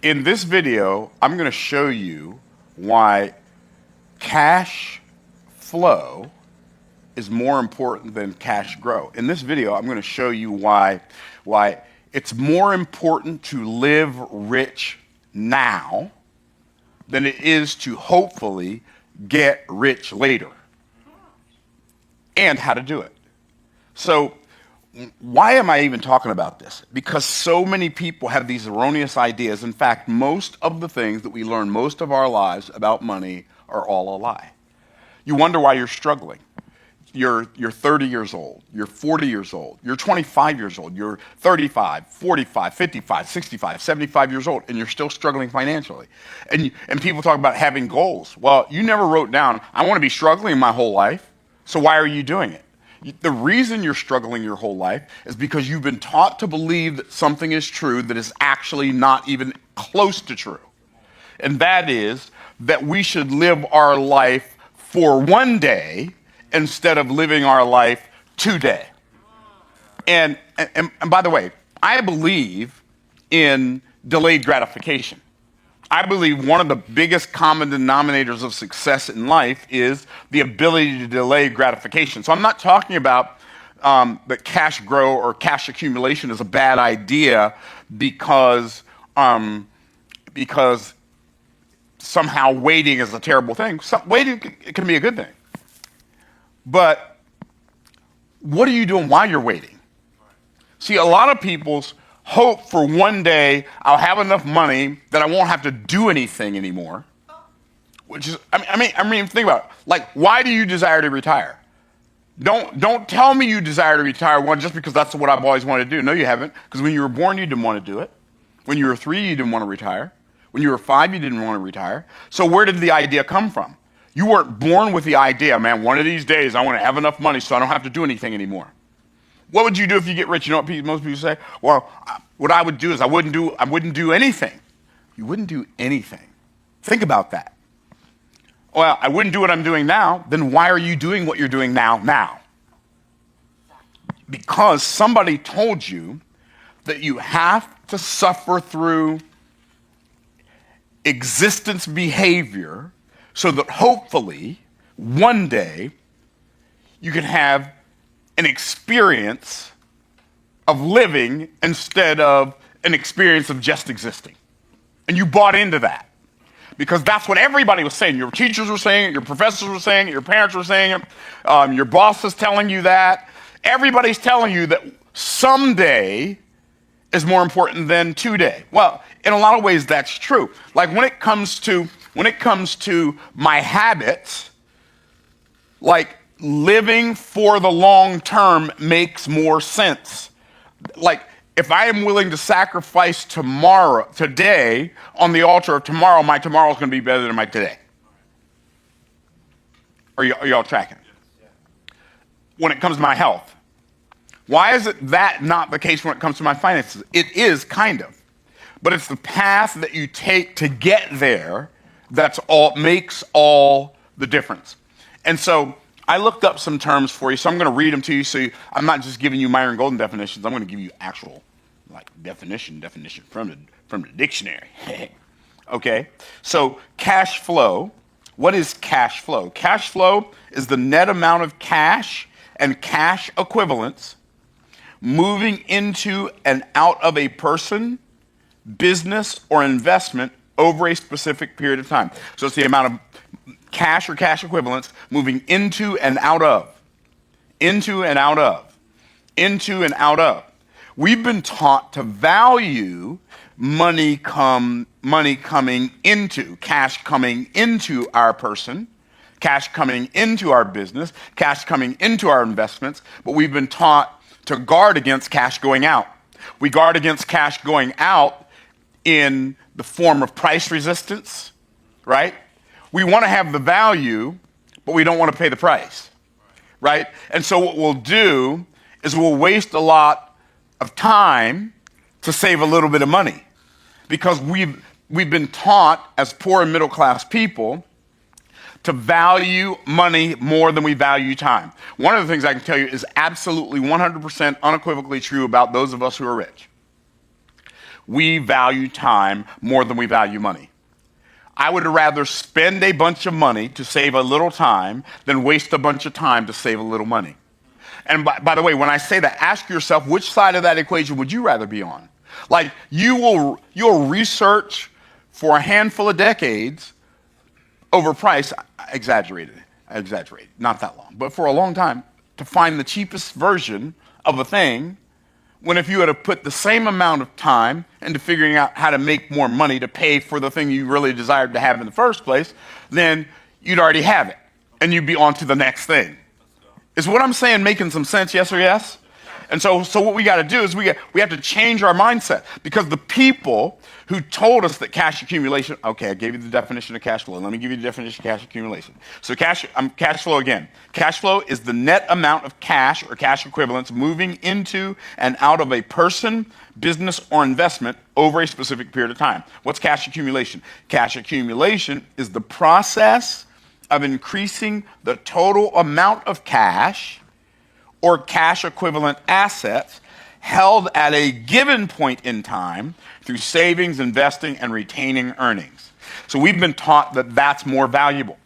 In this video, I'm going to show you why cash flow is more important than cash grow. In this video, I'm going to show you why it's more important to live rich now than it is to hopefully get rich later, and how to do it. So why am I even talking about this? Because so many people have these erroneous ideas. In fact, most of the things that we learn most of our lives about money are all a lie. You wonder why you're struggling. You're 30 years old, you're 40 years old, you're 25 years old, you're 35, 45, 55, 65, 75 years old, and you're still struggling financially. And people talk about having goals. Well, you never wrote down, I want to be struggling my whole life, so why are you doing it? The reason you're struggling your whole life is because you've been taught to believe that something is true that is actually not even close to true. And that is that we should live our life for one day instead of living our life today. And by the way, I believe in delayed gratification. I believe one of the biggest common denominators of success in life is the ability to delay gratification. So I'm not talking about that cash grow or cash accumulation is a bad idea because somehow waiting is a terrible thing. Waiting can be a good thing. But what are you doing while you're waiting? See, a lot of people's hope for one day I'll have enough money that I won't have to do anything anymore. Which is, I mean, think about it. Like, why do you desire to retire? Don't tell me you desire to retire just because that's what I've always wanted to do. No, you haven't. Because when you were born, you didn't want to do it. When you were 3, you didn't want to retire. When you were 5, you didn't want to retire. So where did the idea come from? You weren't born with the idea, man, one of these days I want to have enough money so I don't have to do anything anymore. What would you do if you get rich? You know what most people say? Well, what I would do is I wouldn't do anything. You wouldn't do anything. Think about that. Well, I wouldn't do what I'm doing now. Then why are you doing what you're doing now? Because somebody told you that you have to suffer through existence behavior so that hopefully one day you can have an experience of living instead of an experience of just existing. And you bought into that because that's what everybody was saying. Your teachers were saying it, your professors were saying it, your parents were saying it, your boss is telling you that. Everybody's telling you that someday is more important than today. Well, in a lot of ways that's true. Like when it comes to my habits, like living for the long term makes more sense. Like if I am willing to sacrifice today on the altar of tomorrow, my tomorrow is going to be better than my today. Are y'all tracking? When it comes to my health, why is that not the case when it comes to my finances? It is kind of, but it's the path that you take to get there makes all the difference. And so I looked up some terms for you, so I'm going to read them to you. So I'm not just giving you Myron Golden definitions. I'm going to give you actual, like definition from the dictionary. Okay. So cash flow. What is cash flow? Cash flow is the net amount of cash and cash equivalents moving into and out of a person, business, or investment over a specific period of time. So it's the amount of cash or cash equivalents moving into and out of. We've been taught to value money coming into, cash coming into our person, cash coming into our business, cash coming into our investments, but we've been taught to guard against cash going out. We guard against cash going out in the form of price resistance, right? We want to have the value, but we don't want to pay the price, right? And so what we'll do is we'll waste a lot of time to save a little bit of money because we've been taught as poor and middle class people to value money more than we value time. One of the things I can tell you is absolutely 100% unequivocally true about those of us who are rich. we value time more than we value money. I would rather spend a bunch of money to save a little time than waste a bunch of time to save a little money. And by the way, when I say that, ask yourself, which side of that equation would you rather be on? Like, you'll research for a handful of decades over price, I exaggerate, not that long, but for a long time, to find the cheapest version of a thing, when if you had to put the same amount of time into figuring out how to make more money to pay for the thing you really desired to have in the first place, then you'd already have it, and you'd be on to the next thing. Is what I'm saying making some sense, yes or yes? And so what we got to do is we have to change our mindset, because the people who told us that cash accumulation, okay, I gave you the definition of cash flow. Let me give you the definition of cash accumulation. So cash flow again. Cash flow is the net amount of cash or cash equivalents moving into and out of a person, business, or investment over a specific period of time. What's cash accumulation? Cash accumulation is the process of increasing the total amount of cash or cash equivalent assets held at a given point in time through savings, investing, and retaining earnings. So we've been taught that that's more valuable.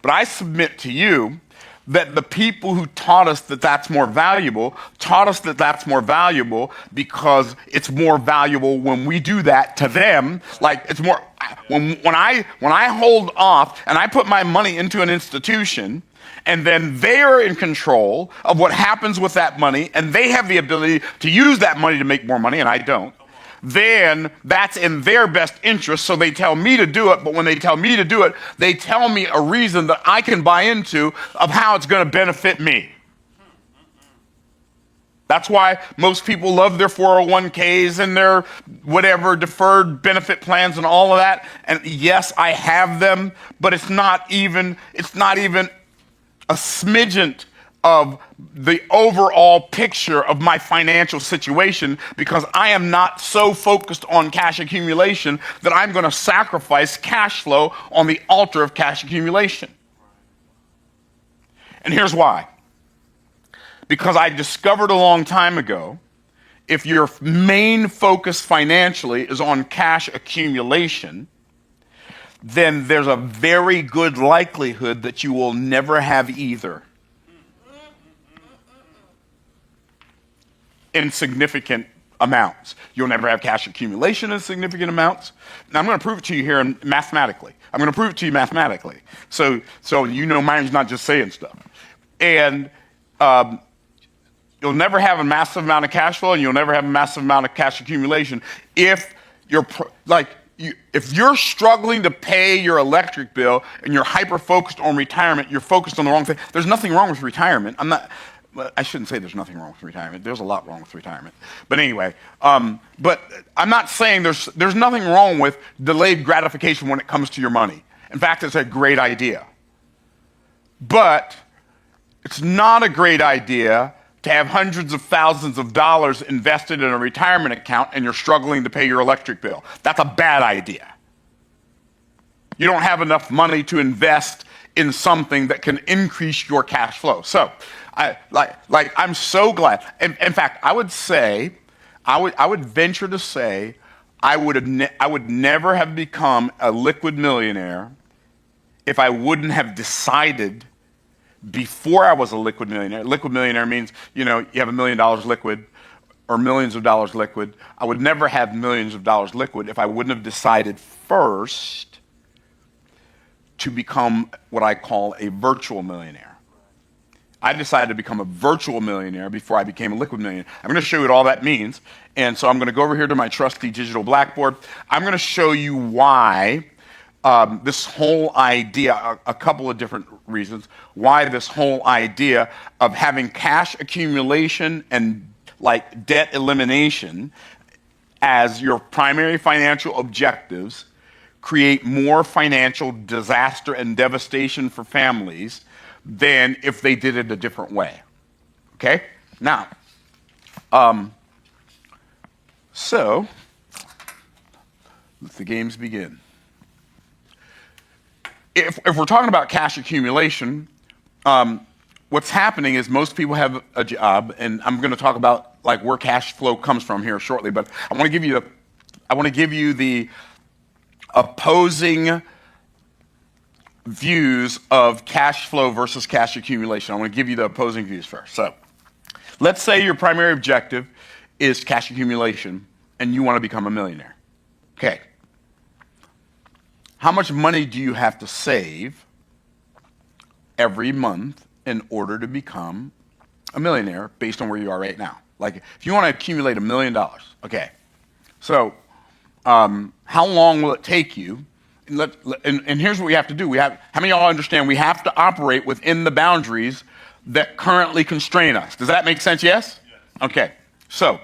But I submit to you that the people who taught us that that's more valuable taught us that that's more valuable because it's more valuable when we do that to them. Like, it's more when I hold off and I put my money into an institution, and then they are in control of what happens with that money, and they have the ability to use that money to make more money, and I don't, then that's in their best interest, so they tell me to do it, but when they tell me to do it, they tell me a reason that I can buy into of how it's going to benefit me. That's why most people love their 401ks and their whatever deferred benefit plans and all of that. And yes, I have them, but it's not even a smidgen of the overall picture of my financial situation, because I am not so focused on cash accumulation that I'm going to sacrifice cash flow on the altar of cash accumulation. And here's why. Because I discovered a long time ago, if your main focus financially is on cash accumulation, then there's a very good likelihood that you will never have either in significant amounts. You'll never have cash accumulation in significant amounts. Now, I'm going to prove it to you here mathematically. So you know Myron's not just saying stuff. And you'll never have a massive amount of cash flow, and you'll never have a massive amount of cash accumulation if if you're struggling to pay your electric bill and you're hyper-focused on retirement, you're focused on the wrong thing. There's nothing wrong with retirement. I shouldn't say there's nothing wrong with retirement. There's a lot wrong with retirement. But anyway, but I'm not saying there's nothing wrong with delayed gratification when it comes to your money. In fact, it's a great idea. But it's not a great idea to have hundreds of thousands of dollars invested in a retirement account and you're struggling to pay your electric bill. That's a bad idea. You don't have enough money to invest in something that can increase your cash flow. So, I'm so glad. In fact, I would venture to say, I would never have become a liquid millionaire if I wouldn't have decided before I was a liquid millionaire. Liquid millionaire means, you have $1 million liquid or millions of dollars liquid. I would never have millions of dollars liquid if I wouldn't have decided first to become what I call a virtual millionaire. I decided to become a virtual millionaire before I became a liquid millionaire. I'm going to show you what all that means. And so I'm going to go over here to my trusty digital blackboard. I'm going to show you why this whole idea, a couple of different reasons, why this whole idea of having cash accumulation and debt elimination as your primary financial objectives create more financial disaster and devastation for families than if they did it a different way. Okay? Now, so let the games begin. If we're talking about cash accumulation, what's happening is most people have a job, and I'm going to talk about where cash flow comes from here shortly, but I want to give you I want to give you the opposing views of cash flow versus cash accumulation. I want to give you the opposing views first. So let's say your primary objective is cash accumulation and you want to become a millionaire. Okay. How much money do you have to save every month in order to become a millionaire based on where you are right now? Like if you want to accumulate $1 million, okay. So how long will it take you? And here's what we have to do. How many of y'all understand we have to operate within the boundaries that currently constrain us? Does that make sense? Yes? Okay. So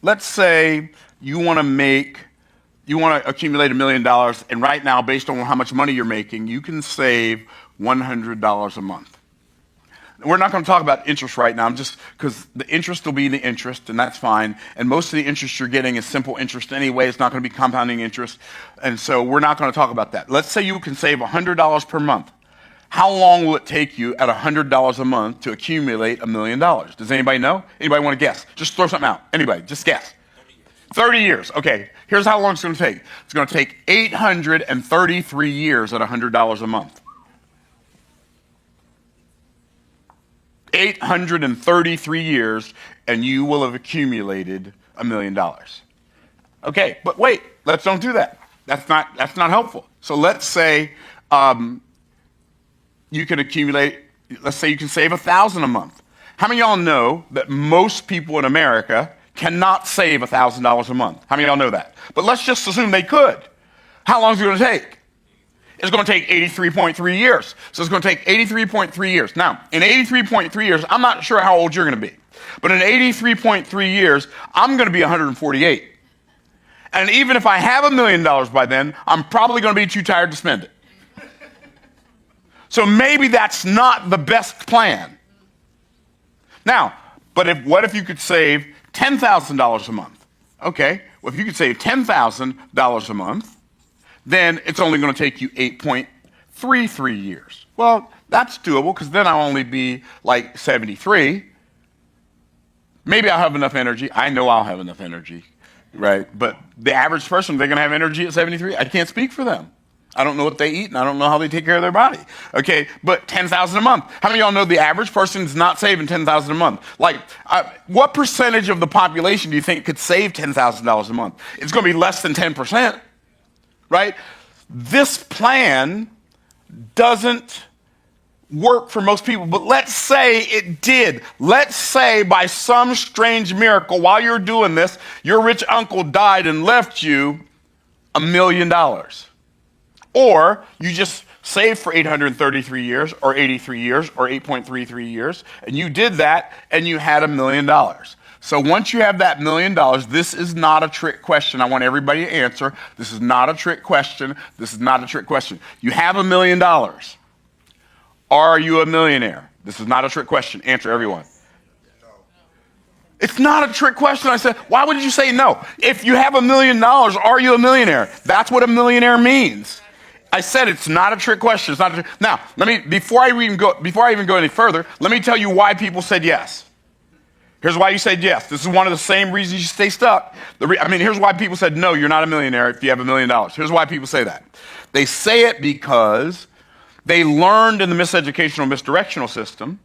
let's say you want to accumulate $1 million, and right now, based on how much money you're making, you can save $100 a month. We're not going to talk about interest right now, just because the interest will be the interest, and that's fine. And most of the interest you're getting is simple interest anyway. It's not going to be compounding interest. And so we're not going to talk about that. Let's say you can save $100 per month. How long will it take you at $100 a month to accumulate $1 million? Does anybody know? Anybody want to guess? Just throw something out. Anybody, just guess. 30 years. Okay, here's how long it's going to take. It's going to take 833 years at $100 a month. 833 years, and you will have accumulated $1 million. Okay, but wait, let's don't do that. That's not helpful. So let's say you can accumulate. Let's say you can save $1,000 a month. How many of y'all know that most people in America cannot save $1,000 a month? How many of y'all know that? But let's just assume they could. How long is it going to take? It's going to take 83.3 years. So it's going to take 83.3 years. Now, in 83.3 years, I'm not sure how old you're going to be. But in 83.3 years, I'm going to be 148. And even if I have $1 million by then, I'm probably going to be too tired to spend it. So maybe that's not the best plan. Now, but what if you could save $10,000 a month? Okay, well, if you could save $10,000 a month, then it's only going to take you 8.33 years. Well, that's doable because then I'll only be like 73. Maybe I'll have enough energy. I know I'll have enough energy, right? But the average person, they're going to have energy at 73? I can't speak for them. I don't know what they eat, and I don't know how they take care of their body. Okay, but $10,000 a month. How many of y'all know the average person is not saving $10,000 a month? Like, what percentage of the population do you think could save $10,000 a month? It's going to be less than 10%. Right? This plan doesn't work for most people, but let's say it did. Let's say by some strange miracle, while you're doing this, your rich uncle died and left you $1 million. Or you just saved for 833 years, or 83 years, or 8.33 years, and you did that, and you had $1 million. So once you have that $1 million, this is not a trick question. I want everybody to answer. This is not a trick question. This is not a trick question. You have $1 million. Are you a millionaire? This is not a trick question. Answer, everyone. No. It's not a trick question. I said, why would you say no? If you have $1 million, are you a millionaire? That's what a millionaire means. I said it's not a trick question. It's not a trick. Now, before I even go any further, let me tell you why people said yes. Here's why you said yes. This is one of the same reasons you stay stuck. Here's why people said no, you're not a millionaire if you have $1 million. Here's why people say that. They say it because they learned in the miseducational, misdirectional system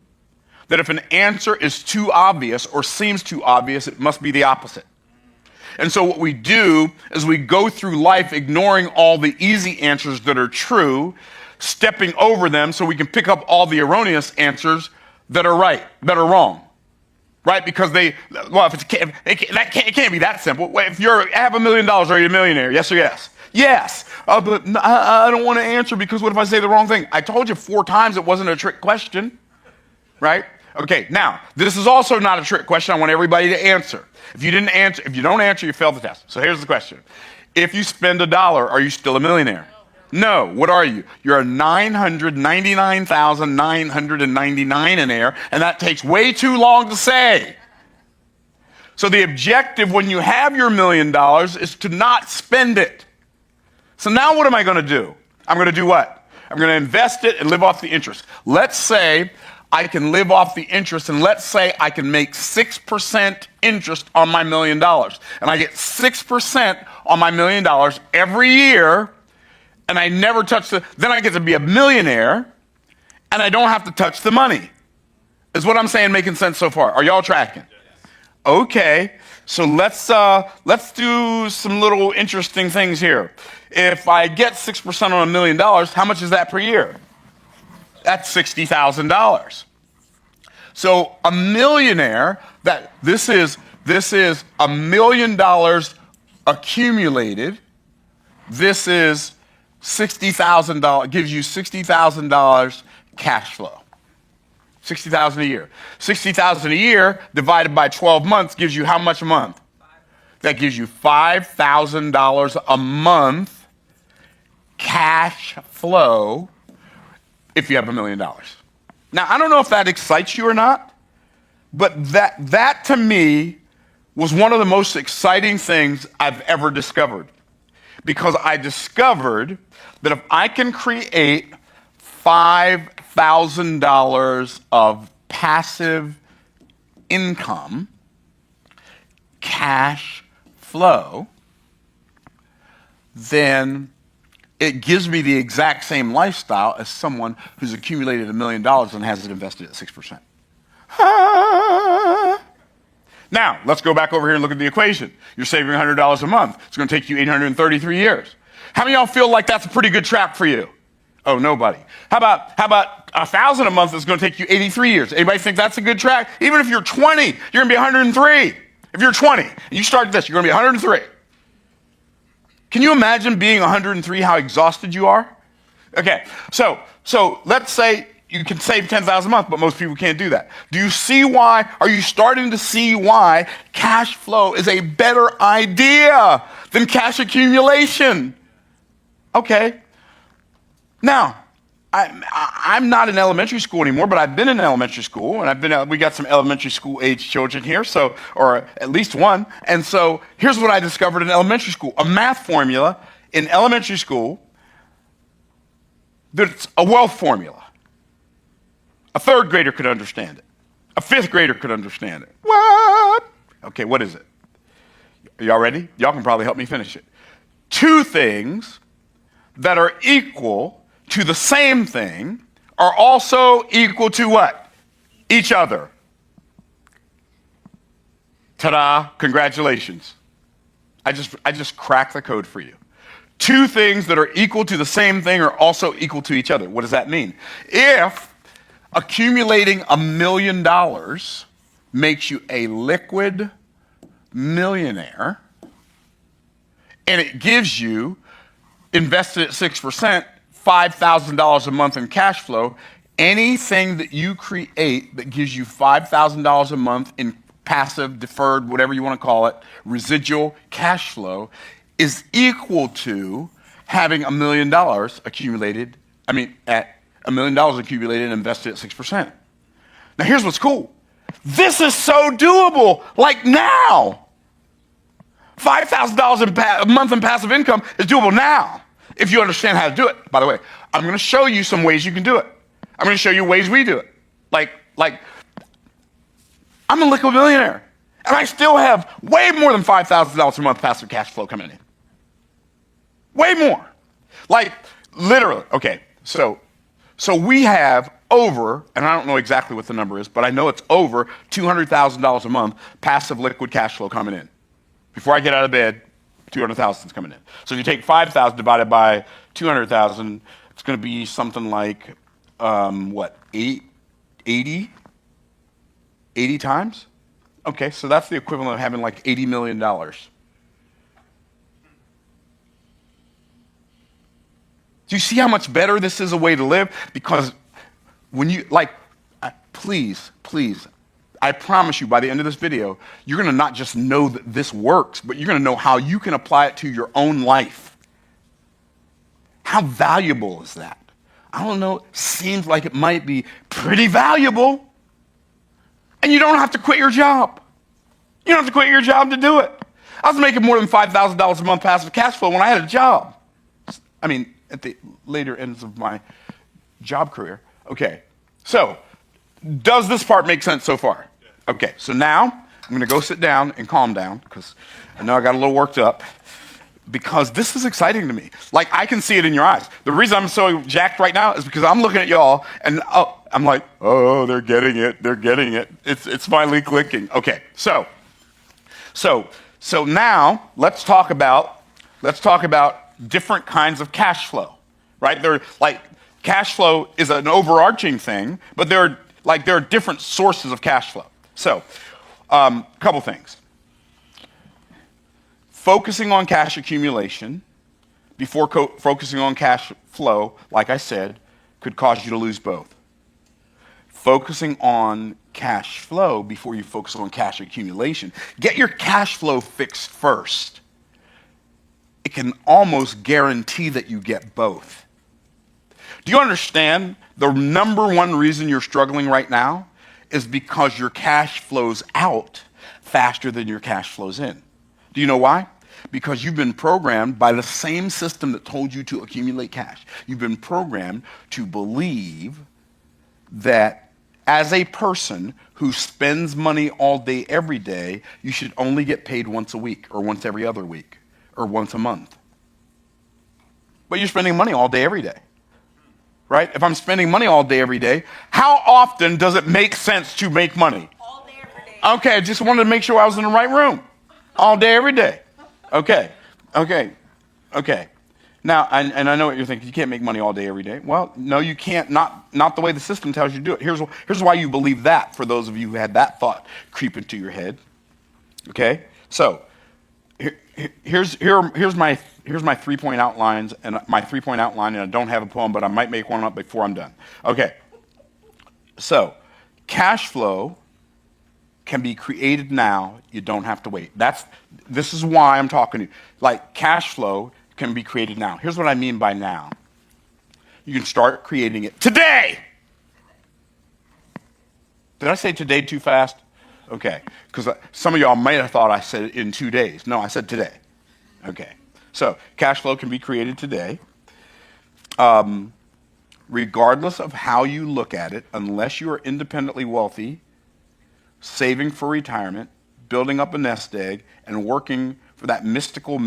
that if an answer is too obvious or seems too obvious, it must be the opposite. And so what we do is we go through life ignoring all the easy answers that are true, stepping over them so we can pick up all the erroneous answers that are right, that are wrong. Right? Because it can't be that simple. If you have $1 million, are you a millionaire? Yes or yes? Yes. But I don't want to answer because what if I say the wrong thing? I told you 4 times it wasn't a trick question. Right? Okay, now, this is also not a trick question. I want everybody to answer. If you don't answer, you failed the test. So here's the question. If you spend $1, are you still a millionaire? No. What are you? You're a 999,999-aire, and that takes way too long to say. So the objective when you have your $1 million is to not spend it. So now what am I going to do? I'm going to do what? I'm going to invest it and live off the interest. Let's say I can live off the interest, and let's say I can make 6% interest on my $1 million. And I get 6% on my $1 million every year, and I never touch then I get to be a millionaire, and I don't have to touch the money. Is what I'm saying making sense so far? Are y'all tracking? Yes. Okay, so let's do some little interesting things here. If I get 6% on $1 million, how much is that per year? That's $60,000. So a millionaire, this is $1 million accumulated. This is $60,000, gives you $60,000 cash flow. $60,000 a year. $60,000 a year divided by 12 months gives you how much a month? That gives you $5,000 a month cash flow if you have $1 million. Now, I don't know if that excites you or not, but that to me was one of the most exciting things I've ever discovered. Because I discovered that if I can create $5,000 of passive income, cash flow, then it gives me the exact same lifestyle as someone who's accumulated $1 million and has it invested at 6%. Now, let's go back over here and look at the equation. You're saving $100 a month. It's going to take you 833 years. How many of y'all feel like that's a pretty good track for you? Oh, nobody. How about $1,000 a month is going to take you 83 years? Anybody think that's a good track? Even if you're 20, you're going to be 103. If you're 20 and you start this, you're going to be 103. Can you imagine being 103, how exhausted you are? Okay, so let's say you can save $10,000 a month, but most people can't do that. Do you see why? Are you starting to see why cash flow is a better idea than cash accumulation? Okay. Now, I'm not in elementary school anymore, but I've been in elementary school, and we got some elementary school age children here, or at least one. And so here's what I discovered in elementary school: a math formula in elementary school that's a wealth formula. A third grader could understand it. A fifth grader could understand it. What? Okay, what is it? Are y'all ready? Y'all can probably help me finish it. Two things that are equal to the same thing are also equal to what? Each other. Ta-da, congratulations. I just cracked the code for you. Two things that are equal to the same thing are also equal to each other. What does that mean? If accumulating $1 million makes you a liquid millionaire, and it gives you, invested at 6%, $5,000 a month in cash flow, anything that you create that gives you $5,000 a month in passive, deferred, whatever you want to call it, residual cash flow is equal to having $1 million accumulated, at $1 million accumulated and invested at 6%. Now here's what's cool. This is so doable, like now. $5,000 a month in passive income is doable now, if you understand how to do it. By the way, I'm going to show you some ways you can do it. I'm going to show you ways we do it. Like I'm a liquid millionaire, and I still have way more than $5,000 a month passive cash flow coming in. Way more. Like, literally, okay, so we have over, and I don't know exactly what the number is, but I know it's over $200,000 a month passive liquid cash flow coming in. Before I get out of bed, 200,000 is coming in. So if you take 5,000 divided by 200,000, it's going to be something like, 80 times? Okay, so that's the equivalent of having like $80 million. Do you see how much better this is a way to live? Because when you, please, I promise you by the end of this video, you're going to not just know that this works, but you're going to know how you can apply it to your own life. How valuable is that? I don't know, seems like it might be pretty valuable. And you don't have to quit your job. You don't have to quit your job to do it. I was making more than $5,000 a month passive cash flow when I had a job. At the later ends of my job career. Okay, so Does this part make sense so far? Okay, so now I'm going to go sit down and calm down because I know I got a little worked up because this is exciting to me. Like, I can see it in your eyes. The reason I'm so jacked right now is because I'm looking at y'all and I'm like, oh, they're getting it. They're getting it. It's finally clicking. Okay, so now let's talk about different kinds of cash flow, right? They're like cash flow is an overarching thing, but there are different sources of cash flow. So, a couple things. Focusing on cash accumulation before focusing on cash flow, like I said, could cause you to lose both. Focusing on cash flow before you focus on cash accumulation. Get your cash flow fixed first. It can almost guarantee that you get both. Do you understand the number one reason you're struggling right now is because your cash flows out faster than your cash flows in? Do you know why? Because you've been programmed by the same system that told you to accumulate cash. You've been programmed to believe that as a person who spends money all day, every day, you should only get paid once a week or once every other week or once a month. But you're spending money all day, every day. Right? If I'm spending money all day, every day, how often does it make sense to make money? All day, every day. Okay, I just wanted to make sure I was in the right room. All day, every day. Okay. Now, and I know what you're thinking. You can't make money all day, every day. Well, no, you can't. Not the way the system tells you to do it. Here's why you believe that, for those of you who had that thought creep into your head. Okay? So, here's my 3-point outlines, and my 3-point outline, and I don't have a poem, but I might make one up before I'm done. Okay. So, cash flow can be created now. You don't have to wait. This is why I'm talking to you. Like, cash flow can be created now. Here's what I mean by now. You can start creating it today. Did I say today too fast? Okay, because some of y'all might have thought I said it in 2 days. No, I said today. Okay, so cash flow can be created today. Regardless of how you look at it, unless you are independently wealthy, saving for retirement, building up a nest egg, and working for that mythical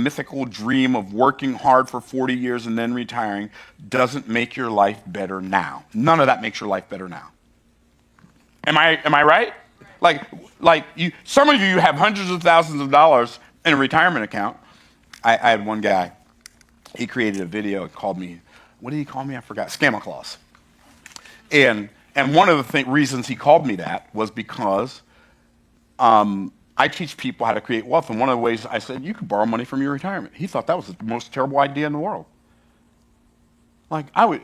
dream of working hard for 40 years and then retiring, doesn't make your life better now. None of that makes your life better now. Am I right? Like some of you have hundreds of thousands of dollars in a retirement account. I had one guy, he created a video and called me, what did he call me? I forgot. Scamaclaus. And one of the reasons he called me that was because I teach people how to create wealth. And one of the ways I said, you could borrow money from your retirement. He thought that was the most terrible idea in the world. Like, I would,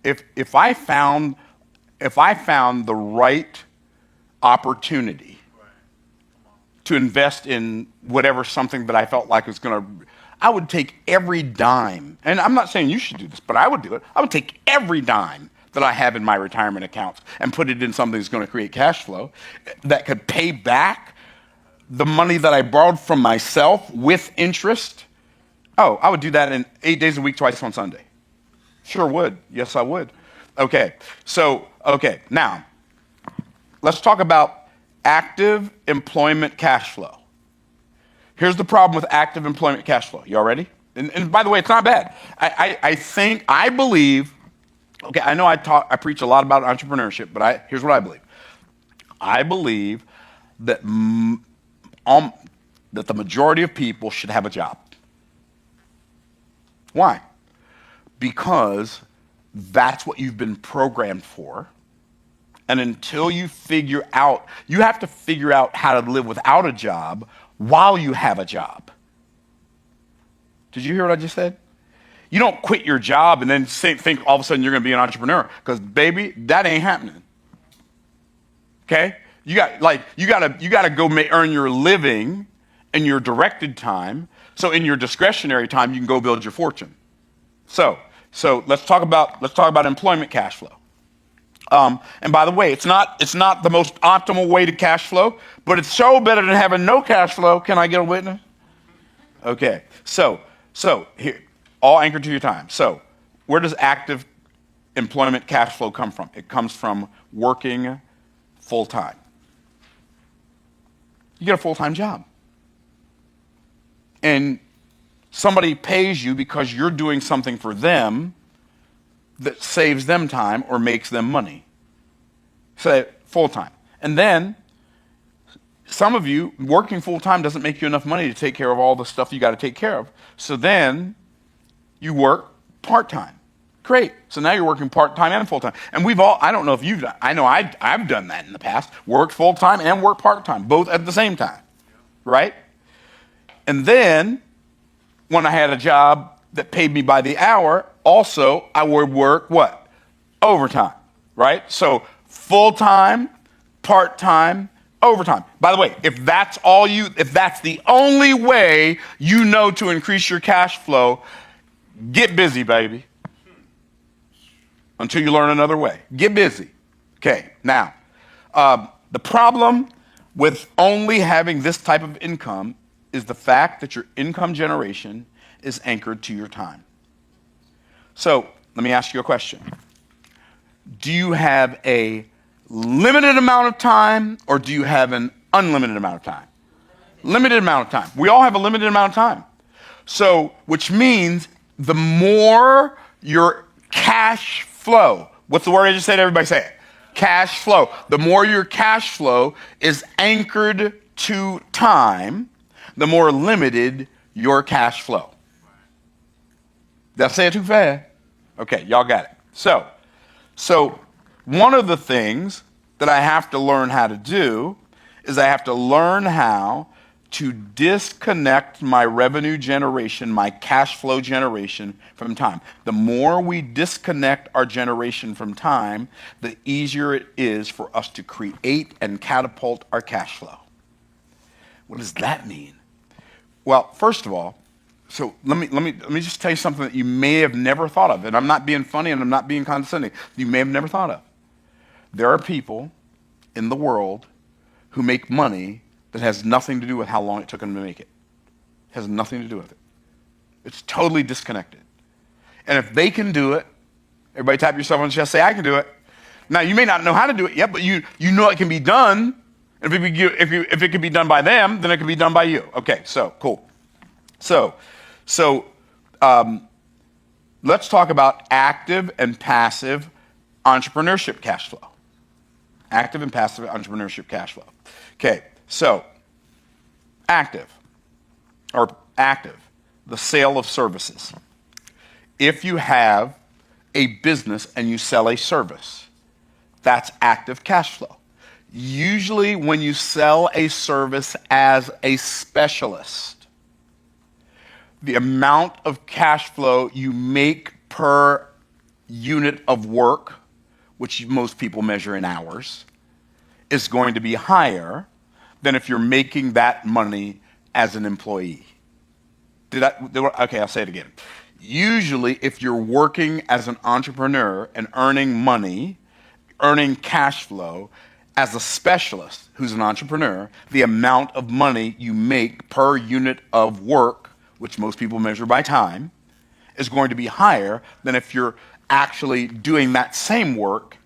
if I found the right opportunity to invest in whatever, something that I felt like was going to, I would take every dime. And I'm not saying you should do this, but I would do it. I would take every dime that I have in my retirement accounts and put it in something that's going to create cash flow that could pay back the money that I borrowed from myself with interest. Oh, I would do that in 8 days a week, twice on Sunday. Sure would. Yes, I would. Okay, now, let's talk about active employment cash flow. Here's the problem with active employment cash flow. Y'all ready? And by the way, it's not bad. I believe, okay, I know I preach a lot about entrepreneurship, but here's what I believe. I believe that that the majority of people should have a job. Why? Because that's what you've been programmed for. And until you have to figure out how to live without a job while you have a job. Did you hear what I just said? You don't quit your job and then think all of a sudden you're going to be an entrepreneur, because baby, that ain't happening. Okay? You got to go earn your living in your directed time. So in your discretionary time, you can go build your fortune. So let's talk about employment cash flow. And by the way, it's not the most optimal way to cash flow, but it's so better than having no cash flow. Can I get a witness? Okay. So here, all anchored to your time. So where does active employment cash flow come from? It comes from working full time. You get a full-time job. And somebody pays you because you're doing something for them that saves them time or makes them money. So full-time. And then some of you, working full-time doesn't make you enough money to take care of all the stuff you got to take care of. So then you work part-time. Great. So now you're working part-time and full-time. And we've all, I don't know if you've done, I know I've done that in the past, worked full-time and worked part-time, both at the same time, right? And then when I had a job that paid me by the hour, also I would work what? Overtime, right? So full-time, part-time, overtime. By the way, if that's the only way you know to increase your cash flow, get busy, baby. Until you learn another way. Get busy. Okay, now, the problem with only having this type of income is the fact that your income generation is anchored to your time. So, let me ask you a question. Do you have a limited amount of time or do you have an unlimited amount of time? Limited amount of time. We all have a limited amount of time. So, which means the more your cash flow, what's the word I just said? Everybody say it. Cash flow. The more your cash flow is anchored to time, the more limited your cash flow. Did I say it too fast? Okay, y'all got it. So one of the things that I have to learn how to do is I have to learn how to disconnect my revenue generation, my cash flow generation from time. The more we disconnect our generation from time, the easier it is for us to create and catapult our cash flow. What does that mean? Well, first of all, so let me just tell you something that you may have never thought of, and I'm not being funny and I'm not being condescending. You may have never thought of. There are people in the world who make money that has nothing to do with how long it took them to make it. It has nothing to do with it. It's totally disconnected. And if they can do it, everybody tap yourself on the chest, say, I can do it. Now, you may not know how to do it yet, but you know it can be done. If it can be done by them, then it can be done by you. Okay, so cool. So let's talk about active and passive entrepreneurship cash flow. Active and passive entrepreneurship cash flow. Okay, so active, the sale of services. If you have a business and you sell a service, that's active cash flow. Usually when you sell a service as a specialist, the amount of cash flow you make per unit of work, which most people measure in hours, is going to be higher than if you're making that money as an employee. Okay, I'll say it again. Usually, if you're working as an entrepreneur and earning money, earning cash flow, as a specialist who's an entrepreneur, the amount of money you make per unit of work, which most people measure by time, is going to be higher than if you're actually doing that same work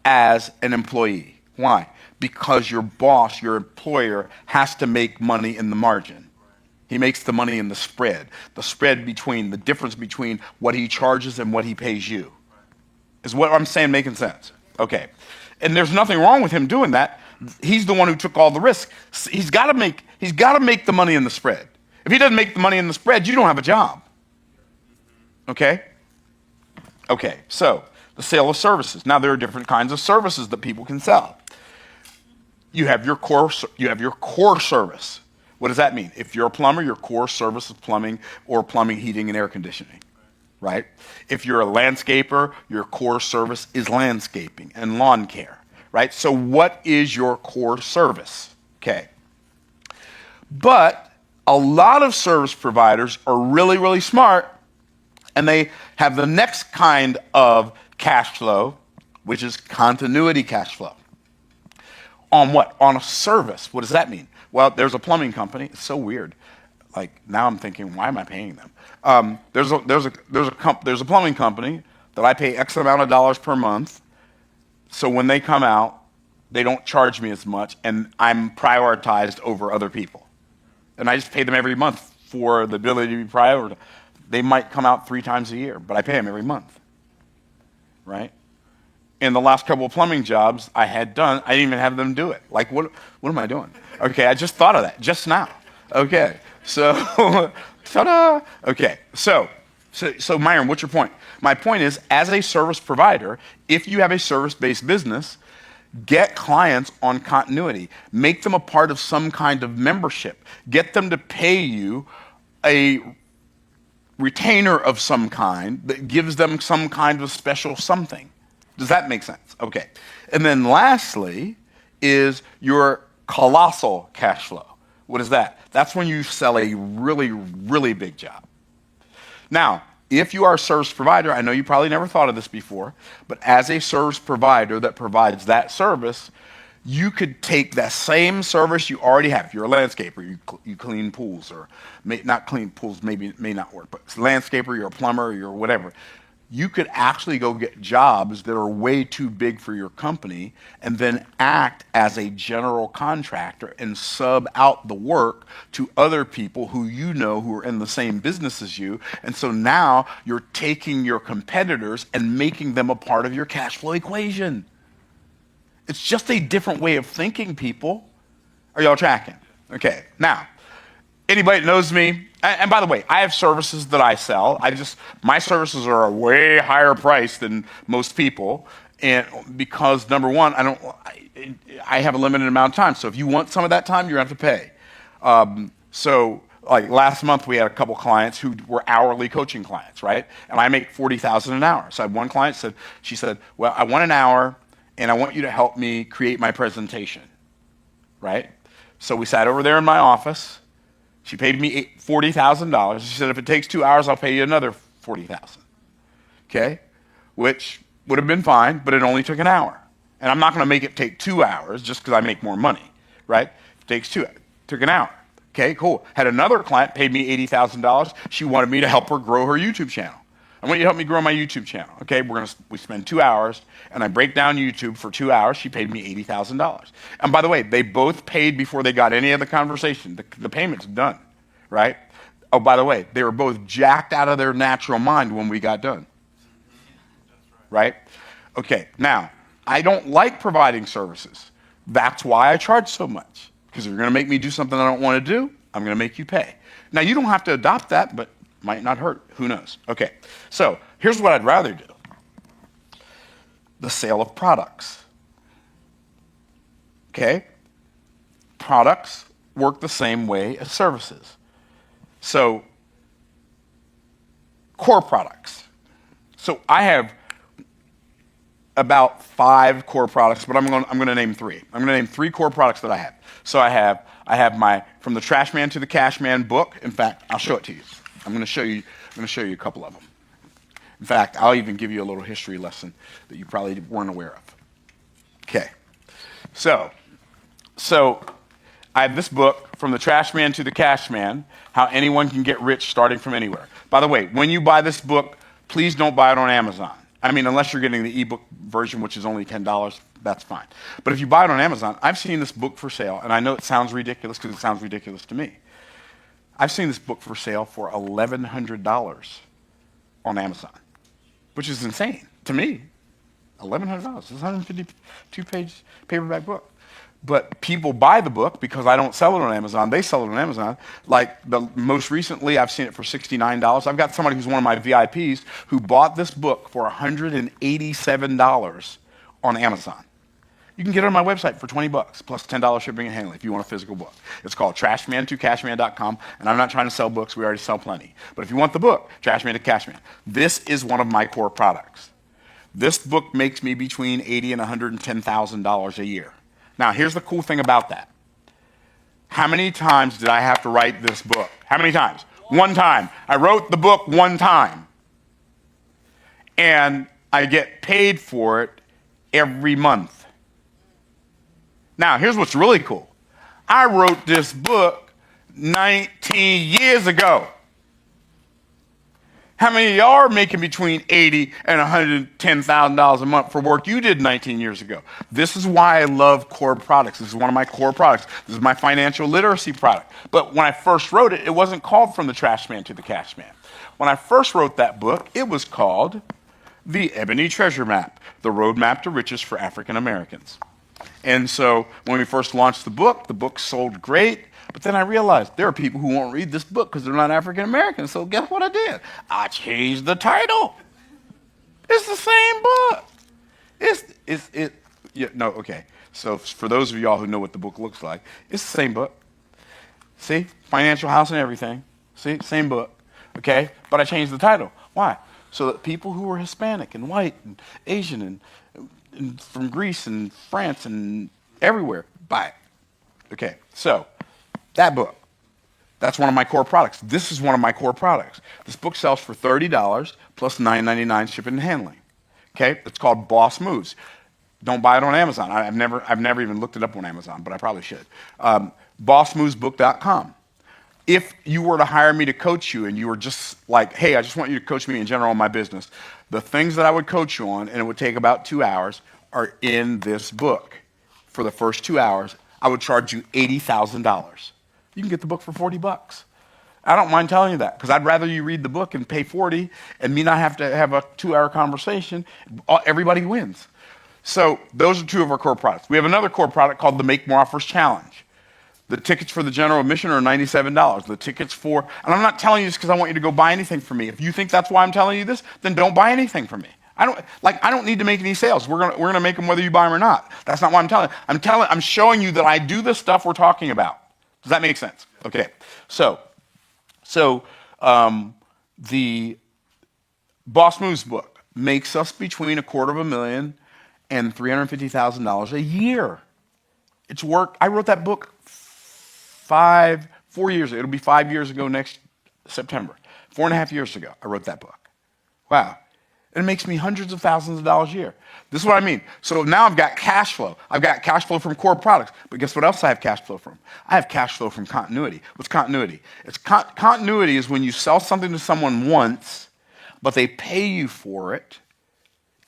as an employee. Why? Because your boss, your employer, has to make money in the margin. He makes the money in the spread between, the difference between what he charges and what he pays you. Is what I'm saying making sense? Okay. And there's nothing wrong with him doing that. He's the one who took all the risk. He's got to make the money in the spread. If he doesn't make the money in the spread, you don't have a job. Okay? Okay, so the sale of services. Now there are different kinds of services that people can sell. You have your core service. What does that mean? If you're a plumber, your core service is plumbing or plumbing, heating, and air conditioning. Right? If you're a landscaper, your core service is landscaping and lawn care, right? So what is your core service? Okay. But a lot of service providers are really, really smart, and they have the next kind of cash flow, which is continuity cash flow. On what? On a service. What does that mean? Well, there's a plumbing company. It's so weird. Like now I'm thinking, why am I paying them? There's a plumbing company that I pay X amount of dollars per month. So when they come out, they don't charge me as much, and I'm prioritized over other people. And I just pay them every month for the ability to be prioritized. They might come out 3 times a year, but I pay them every month, right? In the last couple of plumbing jobs I had done, I didn't even have them do it. Like, what am I doing? Okay, I just thought of that just now. Okay, so, ta-da! Okay, so Myron, what's your point? My point is, as a service provider, if you have a service-based business, get clients on continuity. Make them a part of some kind of membership. Get them to pay you a retainer of some kind that gives them some kind of special something. Does that make sense? Okay. And then lastly is your colossal cash flow. What is that? That's when you sell a really, really big job. Now, if you are a service provider, I know you probably never thought of this before, but as a service provider that provides that service, you could take that same service you already have. If you're a landscaper, you clean pools, or not clean pools, may not work, but landscaper, you're a plumber, you're whatever. You could actually go get jobs that are way too big for your company and then act as a general contractor and sub out the work to other people who you know who are in the same business as you. And so now you're taking your competitors and making them a part of your cash flow equation. It's just a different way of thinking, people. Are y'all tracking? Okay, now, anybody that knows me, and by the way, I have services that I sell. My services are a way higher price than most people, and because number one, I have a limited amount of time. So if you want some of that time, you're going to have to pay. So like last month, we had a couple clients who were hourly coaching clients, right? And I make $40,000 an hour. So I had one client she said, well, I want an hour, and I want you to help me create my presentation, right? So we sat over there in my office. She paid me $40,000. She said, if it takes 2 hours, I'll pay you another $40,000. Okay? Which would have been fine, but it only took an hour. And I'm not going to make it take 2 hours just because I make more money, right? It takes took an hour. Okay, cool. Had another client paid me $80,000. She wanted me to help her grow her YouTube channel. I want you to help me grow my YouTube channel. Okay, we spend 2 hours, and I break down YouTube for 2 hours. She paid me $80,000. And by the way, they both paid before they got any of the conversation. The payment's done, right? Oh, by the way, they were both jacked out of their natural mind when we got done. Right? Okay, now, I don't like providing services. That's why I charge so much. Because if you're going to make me do something I don't want to do, I'm going to make you pay. Now, you don't have to adopt that, but might not hurt. Who knows? Okay, so here's what I'd rather do. The sale of products. Okay? Products work the same way as services. So, core products. So I have about 5 core products, but I'm going to name 3. I'm going to name 3 core products that I have. So I have my From the Trash Man to the Cash Man book. In fact, I'll show it to you. I'm going to show you a couple of them. In fact, I'll even give you a little history lesson that you probably weren't aware of. Okay. So I have this book, From the Trash Man to the Cash Man, How Anyone Can Get Rich Starting from Anywhere. By the way, when you buy this book, please don't buy it on Amazon. I mean, unless you're getting the ebook version, which is only $10, that's fine. But if you buy it on Amazon, I've seen this book for sale, and I know it sounds ridiculous because it sounds ridiculous to me. I've seen this book for sale for $1,100 on Amazon, which is insane to me. $1,100. It's a 152-page paperback book. But people buy the book because I don't sell it on Amazon. They sell it on Amazon. Like most recently, I've seen it for $69. I've got somebody who's one of my VIPs who bought this book for $187 on Amazon. You can get it on my website for $20 plus $10 shipping and handling if you want a physical book. It's called trashman2cashman.com, and I'm not trying to sell books. We already sell plenty. But if you want the book, Trashman to Cashman. This is one of my core products. This book makes me between $80,000 and $110,000 a year. Now, here's the cool thing about that. How many times did I have to write this book? How many times? One time. I wrote the book one time. And I get paid for it every month. Now, here's what's really cool. I wrote this book 19 years ago. How many of y'all are making between $80,000 and $110,000 a month for work you did 19 years ago? This is why I love core products. This is one of my core products. This is my financial literacy product. But when I first wrote it, it wasn't called From the Trash Man to the Cash Man. When I first wrote that book, it was called The Ebony Treasure Map, The Roadmap to Riches for African Americans. And so when we first launched the book sold great. But then I realized there are people who won't read this book because they're not African American. So guess what I did? I changed the title. It's the same book. Okay. So for those of y'all who know what the book looks like, it's the same book. See? Financial House and everything. See? Same book. Okay? But I changed the title. Why? So that people who are Hispanic and white and Asian and from Greece and France and everywhere buy it. Okay. So that book, that's one of my core products. This is one of my core products. This book sells for $30 plus $9.99 shipping and handling. Okay? It's called Boss Moves. Don't buy it on Amazon. I've never even looked it up on Amazon, but I probably should. BossMovesBook.com. If you were to hire me to coach you and you were just like, hey, I just want you to coach me in general on my business, the things that I would coach you on, and it would take about 2 hours, are in this book. For the first 2 hours, I would charge you $80,000. You can get the book for $40. I don't mind telling you that because I'd rather you read the book and pay $40 and me not have to have a 2-hour conversation. Everybody wins. So those are two of our core products. We have another core product called the Make More Offers Challenge. The tickets for the general admission are $97. The tickets for, and I'm not telling you this because I want you to go buy anything from me. If you think that's why I'm telling you this, then don't buy anything from me. I don't need to make any sales. We're gonna make them whether you buy them or not. That's not what I'm telling you. I'm showing you that I do the stuff we're talking about. Does that make sense? Okay. So the Boss Moves book makes us between $250,000 and $350,000 a year. It's work. I wrote that book 4 years ago. It'll be 5 years ago next September. 4.5 years ago, I wrote that book. Wow. And it makes me hundreds of thousands of dollars a year. This is what I mean. So now I've got cash flow. I've got cash flow from core products. But guess what else I have cash flow from? I have cash flow from continuity. What's continuity? Continuity is when you sell something to someone once, but they pay you for it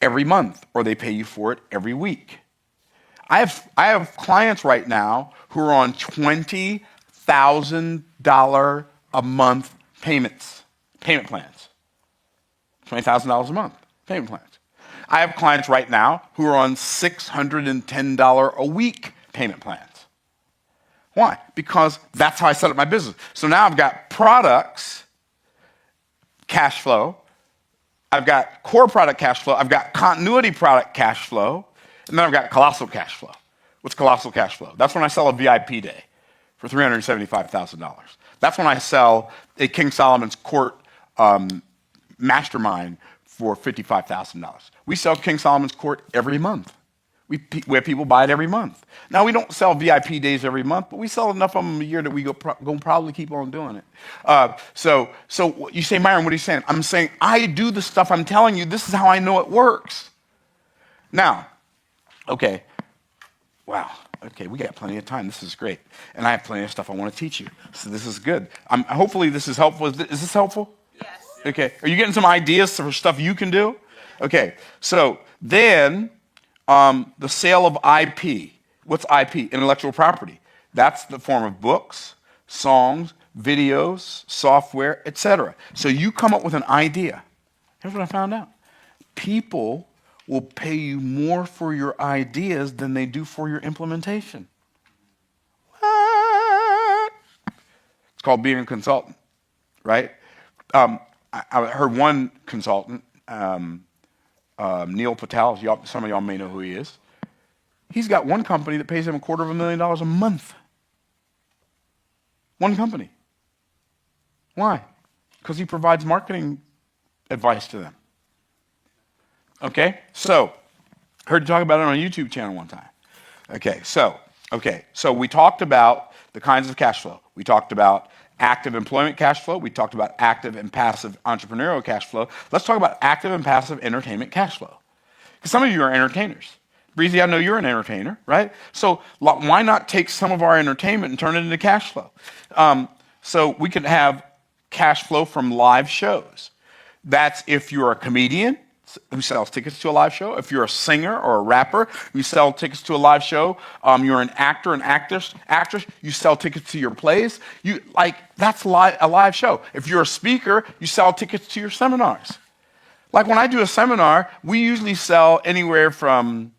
every month, or they pay you for it every week. I have clients right now who are on $20,000 a month payment plans. $20,000 a month payment plans. I have clients right now who are on $610 a week payment plans. Why? Because that's how I set up my business. So now I've got products, cash flow. I've got core product cash flow. I've got continuity product cash flow. And then I've got colossal cash flow. What's colossal cash flow? That's when I sell a VIP day for $375,000. That's when I sell a King Solomon's Court mastermind for $55,000. We sell King Solomon's Court every month. We have people buy it every month. Now, we don't sell VIP days every month, but we sell enough of them a year that we go probably keep on doing it. So you say, Myron, what are you saying? I'm saying I do the stuff I'm telling you. This is how I know it works. Now, okay, wow. Okay, we got plenty of time. This is great. And I have plenty of stuff I want to teach you. So this is good. Hopefully this is helpful. Is this helpful? Yes. Okay. Are you getting some ideas for stuff you can do? Okay. So then the sale of IP. What's IP? Intellectual property. That's the form of books, songs, videos, software, etc. So you come up with an idea. Here's what I found out. People will pay you more for your ideas than they do for your implementation. What? It's called being a consultant, right? I heard one consultant, Neil Patel, some of y'all may know who he is. He's got one company that pays him $250,000 a month. One company. Why? Because he provides marketing advice to them. Okay, so heard you talk about it on a YouTube channel one time. Okay, so we talked about the kinds of cash flow. We talked about active employment cash flow. We talked about active and passive entrepreneurial cash flow. Let's talk about active and passive entertainment cash flow. Because some of you are entertainers. Breezy, I know you're an entertainer, right? So why not take some of our entertainment and turn it into cash flow? So we could have cash flow from live shows. That's if you're a comedian who sells tickets to a live show. If you're a singer or a rapper, you sell tickets to a live show. You're an actor, an actress, you sell tickets to your plays. That's a live show. If you're a speaker, you sell tickets to your seminars. Like when I do a seminar, we usually sell anywhere from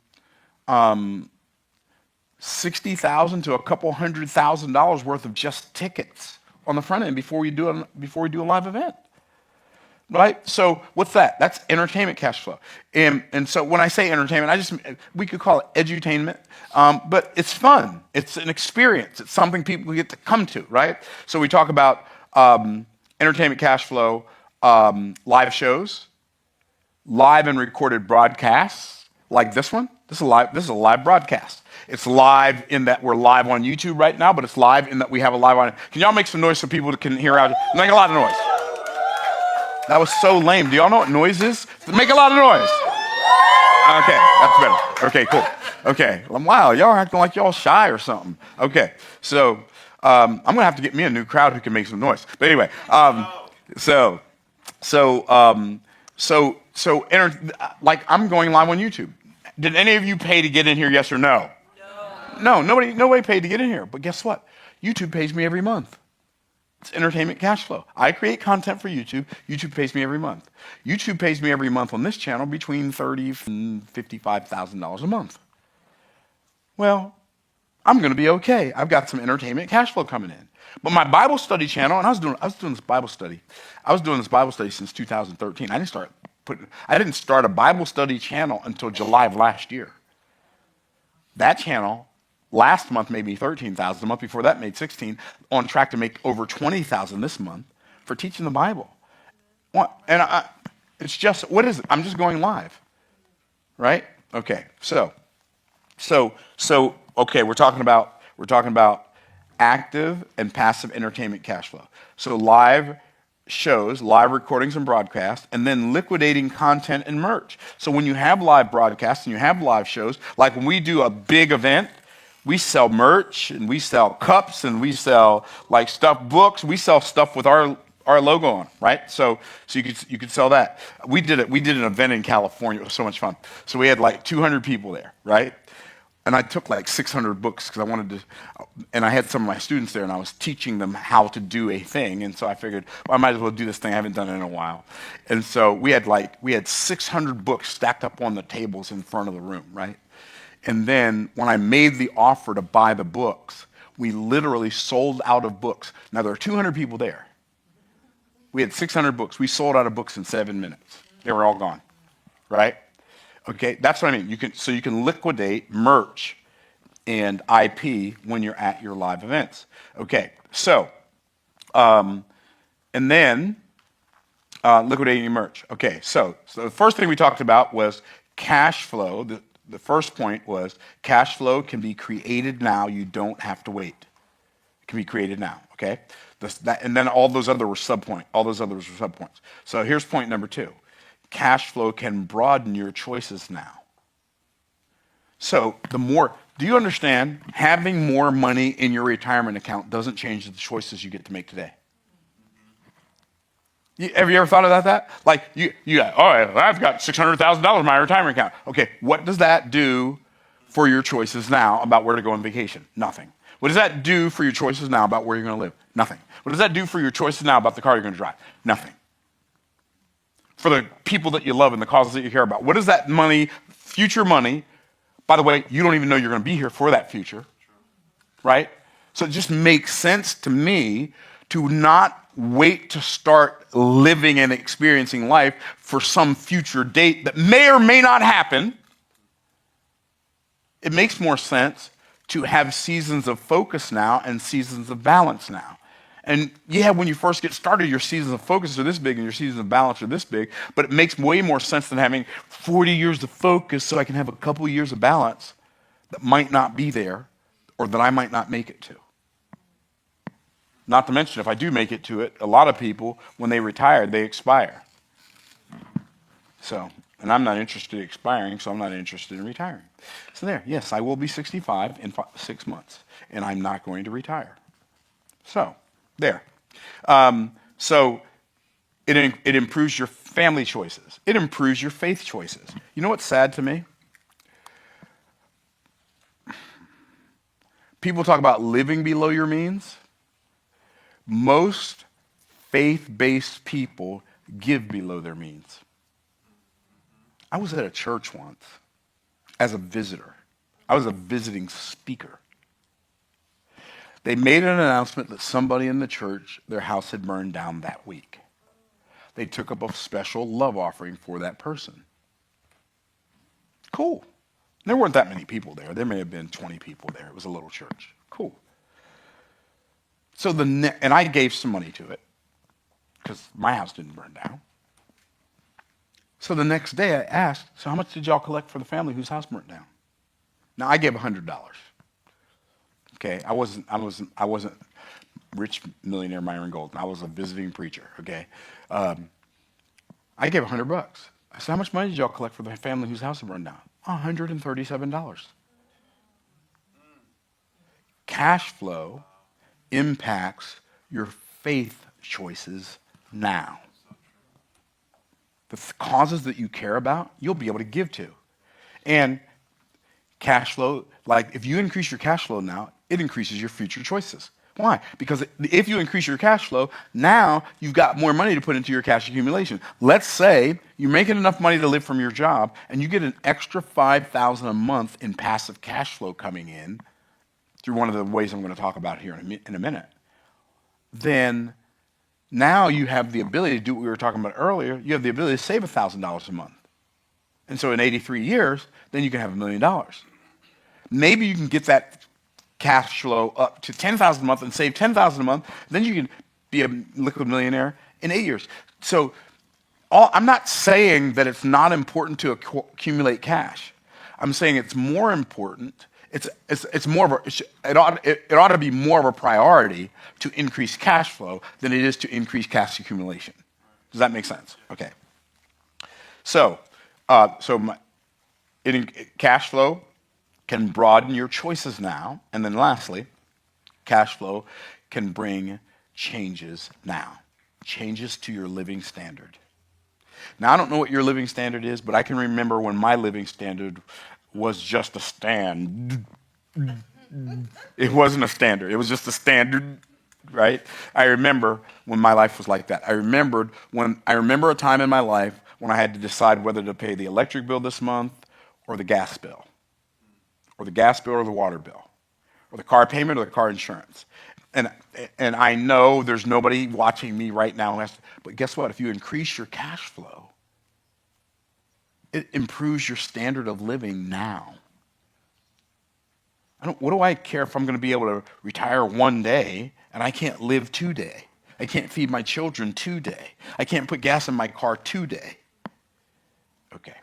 $60,000 to a couple $100,000 worth of just tickets on the front end before we do a live event. Right? So what's that? That's entertainment cash flow. And so when I say entertainment, we could call it edutainment, but it's fun. It's an experience. It's something people get to come to, right? So we talk about entertainment cash flow, live shows, live and recorded broadcasts, like this one. This is a live broadcast. It's live in that we're live on YouTube right now, but it's live in that we have a live on. Can y'all make some noise so people can hear out? Make a lot of noise. That was so lame. Do y'all know what noise is? Make a lot of noise. Okay, that's better. Okay, cool. Okay, wow, y'all are acting like y'all shy or something. Okay, so I'm gonna have to get me a new crowd who can make some noise. But anyway, like I'm going live on YouTube. Did any of you pay to get in here? Yes or no? No, nobody paid to get in here. But guess what? YouTube pays me every month. It's entertainment cash flow. I create content for YouTube. YouTube pays me every month. YouTube pays me every month on this channel between $30,000 and $55,000 a month. Well, I'm going to be okay. I've got some entertainment cash flow coming in. But my Bible study channel, and I was doing this Bible study. I was doing this Bible study since 2013. I didn't start a Bible study channel until July of last year. That channel last month made me $13,000. The month before that made $16,000. On track to make over $20,000 this month for teaching the Bible. And it's just, what is it? I'm just going live, right? Okay, so okay, we're talking about active and passive entertainment cash flow. So live shows, live recordings and broadcasts, and then liquidating content and merch. So when you have live broadcasts and you have live shows, like when we do a big event, we sell merch and we sell cups and we sell like stuffed books. We sell stuff with our logo on, right? So you could sell that. We did an event in California. It was so much fun. So we had like 200 people there, right? And I took like 600 books because I wanted to, and I had some of my students there and I was teaching them how to do a thing. And so I figured, well, I might as well do this thing. I haven't done it in a while. And so we had 600 books stacked up on the tables in front of the room, right? And then when I made the offer to buy the books, we literally sold out of books. Now there are 200 people there. We had 600 books. We sold out of books in 7 minutes. They were all gone, right? Okay, that's what I mean. You can liquidate merch and IP when you're at your live events. Okay, so, and then liquidating merch. Okay, so the first thing we talked about was cash flow. The first point was cash flow can be created now. You don't have to wait. It can be created now, okay? And then all those others were subpoints. So here's point number 2. Cash flow can broaden your choices now. So do you understand, having more money in your retirement account doesn't change the choices you get to make today? Have you ever thought about that? Like, I've got $600,000 in my retirement account. Okay, what does that do for your choices now about where to go on vacation? Nothing. What does that do for your choices now about where you're going to live? Nothing. What does that do for your choices now about the car you're going to drive? Nothing. For the people that you love and the causes that you care about. What does that money, future money, by the way, you don't even know you're going to be here for that future, right? So it just makes sense to me to not wait to start living and experiencing life for some future date that may or may not happen. It makes more sense to have seasons of focus now and seasons of balance now. And yeah, when you first get started, your seasons of focus are this big and your seasons of balance are this big, but it makes way more sense than having 40 years of focus so I can have a couple years of balance that might not be there or that I might not make it to. Not to mention, if I do make it to it, a lot of people, when they retire, they expire. So, and I'm not interested in expiring, so I'm not interested in retiring. So there, yes, I will be 65 in 6 months, and I'm not going to retire. So, there. So, it improves your family choices. It improves your faith choices. You know what's sad to me? People talk about living below your means. Most faith-based people give below their means. I was at a church once as a visitor. I was a visiting speaker. They made an announcement that somebody in the church, their house had burned down that week. They took up a special love offering for that person. Cool. There weren't that many people there. There may have been 20 people there. It was a little church. Cool. So and I gave some money to it because my house didn't burn down. So the next day I asked, so how much did y'all collect for the family whose house burnt down? Now I gave $100. Okay, I wasn't rich millionaire Myron Golden. I was a visiting preacher. Okay, I gave $100. I said, how much money did y'all collect for the family whose house burned down? $137. Cash flow impacts your faith choices now. The causes that you care about, you'll be able to give to. And cash flow, like if you increase your cash flow now, it increases your future choices. Why? Because if you increase your cash flow, now you've got more money to put into your cash accumulation. Let's say you're making enough money to live from your job and you get an extra $5,000 a month in passive cash flow coming in through one of the ways I'm going to talk about here in a minute. Then now you have the ability to do what we were talking about earlier. You have the ability to save $1,000 a month. And so in 83 years, then you can have $1 million. Maybe you can get that cash flow up to $10,000 a month and save $10,000 a month. Then you can be a liquid millionaire in 8 years. So I'm not saying that it's not important to accumulate cash. I'm saying it's more important. It's more of it ought to be more of a priority to increase cash flow than it is to increase cash accumulation. Does that make sense? Okay. So cash flow can broaden your choices now, and then lastly, cash flow can bring changes now, changes to your living standard. Now I don't know what your living standard is, but I can remember when my living standard was just a stand. It wasn't a standard. It was just a standard, right? I remember when my life was like that. I remember a time in my life when I had to decide whether to pay the electric bill this month or the gas bill, or the gas bill or the water bill, or the car payment or the car insurance. And I know there's nobody watching me right now, but guess what? If you increase your cash flow, it improves your standard of living now. What do I care if I'm going to be able to retire one day and I can't live today? I can't feed my children today. I can't put gas in my car today. Okay.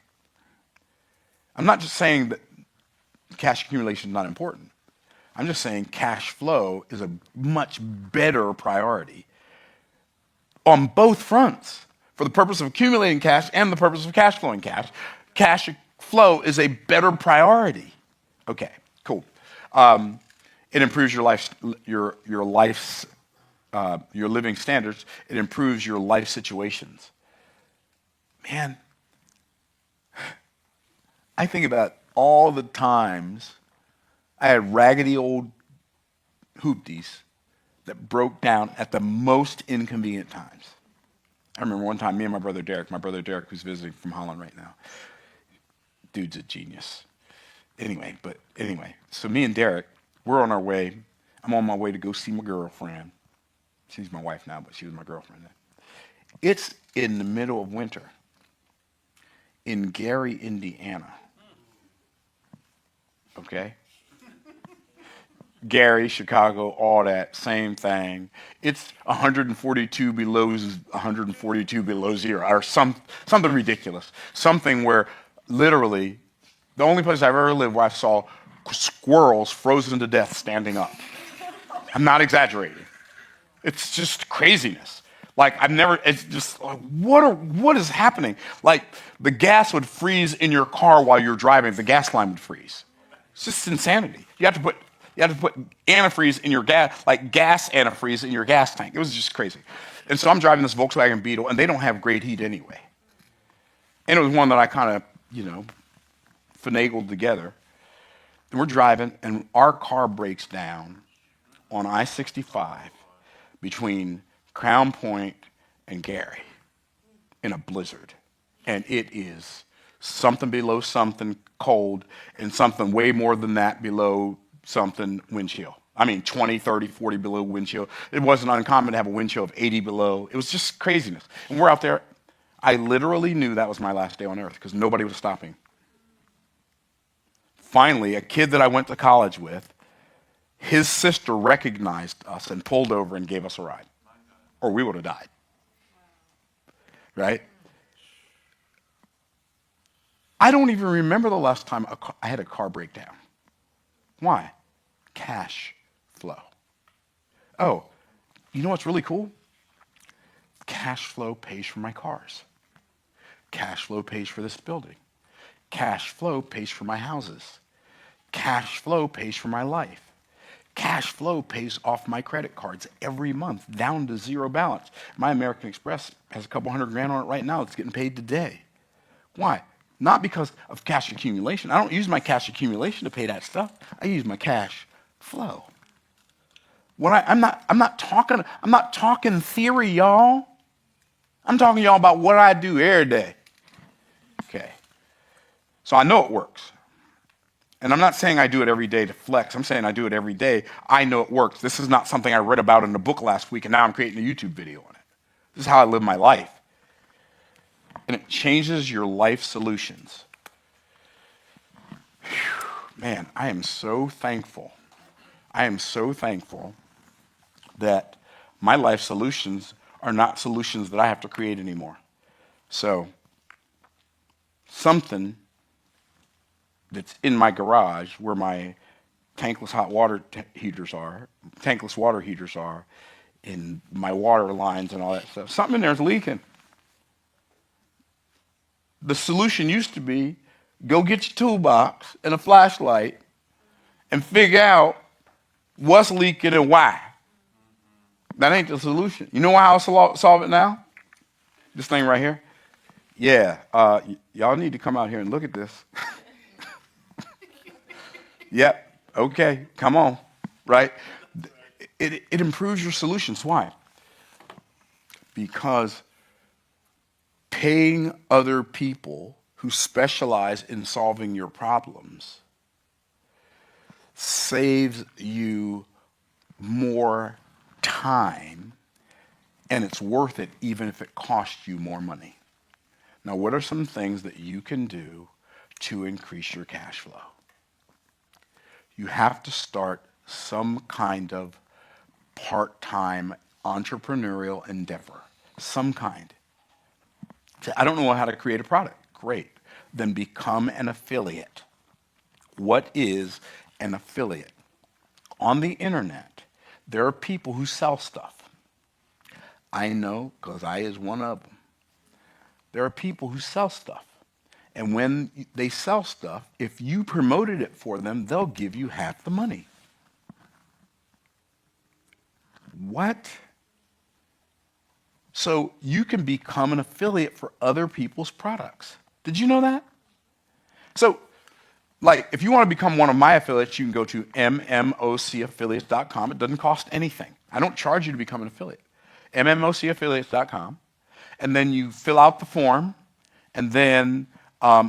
I'm not just saying that cash accumulation is not important. I'm just saying cash flow is a much better priority on both fronts. For the purpose of accumulating cash and the purpose of cash flowing cash, cash flow is a better priority. Okay, cool. It improves your living standards. It improves your life situations. Man, I think about all the times I had raggedy old hoopties that broke down at the most inconvenient times. I remember one time, me and my brother Derek who's visiting from Holland right now. Dude's a genius. Anyway, so me and Derek, we're on our way. I'm on my way to go see my girlfriend. She's my wife now, but she was my girlfriend then. It's in the middle of winter in Gary, Indiana. Okay? Gary, Chicago, all that, same thing. It's 142 below zero, or something ridiculous. Something where literally the only place I've ever lived where I saw squirrels frozen to death standing up. I'm not exaggerating. It's just craziness. It's just like, what is happening? Like the gas would freeze in your car while you're driving, the gas line would freeze. It's just insanity. You have to put antifreeze in your gas antifreeze in your gas tank. It was just crazy. And so I'm driving this Volkswagen Beetle, and they don't have great heat anyway. And it was one that I kind of, finagled together. And we're driving, and our car breaks down on I-65 between Crown Point and Gary in a blizzard. And it is something below something cold and something way more than that below something wind chill. I mean, 20, 30, 40 below wind chill. It wasn't uncommon to have a wind chill of 80 below. It was just craziness. And we're out there. I literally knew that was my last day on earth because nobody was stopping. Finally, a kid that I went to college with, his sister recognized us and pulled over and gave us a ride, or we would have died. Right? I don't even remember the last time I had a car breakdown. Why? Cash flow. Oh, you know what's really cool? Cash flow pays for my cars. Cash flow pays for this building. Cash flow pays for my houses. Cash flow pays for my life. Cash flow pays off my credit cards every month down to zero balance. My American Express has a couple $100,000 on it right now. It's getting paid today. Why? Not because of cash accumulation. I don't use my cash accumulation to pay that stuff. I use my cash flow. I'm not talking theory, y'all. I'm talking to y'all about what I do every day. Okay. So I know it works. And I'm not saying I do it every day to flex. I'm saying I do it every day. I know it works. This is not something I read about in a book last week, and now I'm creating a YouTube video on it. This is how I live my life. And it changes your life solutions. Whew, man, I am so thankful. I am so thankful that my life solutions are not solutions that I have to create anymore. So, something that's in my garage where my tankless hot water heaters are, tankless water heaters are, and my water lines and all that stuff. Something in there is leaking. The solution used to be go get your toolbox and a flashlight and figure out what's leaking and why. That ain't the solution. You know how I'll solve it now? This thing right here? Yeah, y'all need to come out here and look at this. Yep, okay, come on, right? It improves your solutions. Why? Because paying other people who specialize in solving your problems saves you more time, and it's worth it even if it costs you more money. Now, what are some things that you can do to increase your cash flow? You have to start some kind of part-time entrepreneurial endeavor, some kind. I don't know how to create a product. Great. Then become an affiliate. What is an affiliate? On the internet, there are people who sell stuff. I know because I is one of them. There are people who sell stuff. And when they sell stuff, if you promoted it for them, they'll give you half the money. What? So you can become an affiliate for other people's products. Did you know that? So, like, if you want to become one of my affiliates, you can go to mmocaffiliates.com. It doesn't cost anything. I don't charge you to become an affiliate. mmocaffiliates.com. And then you fill out the form, and then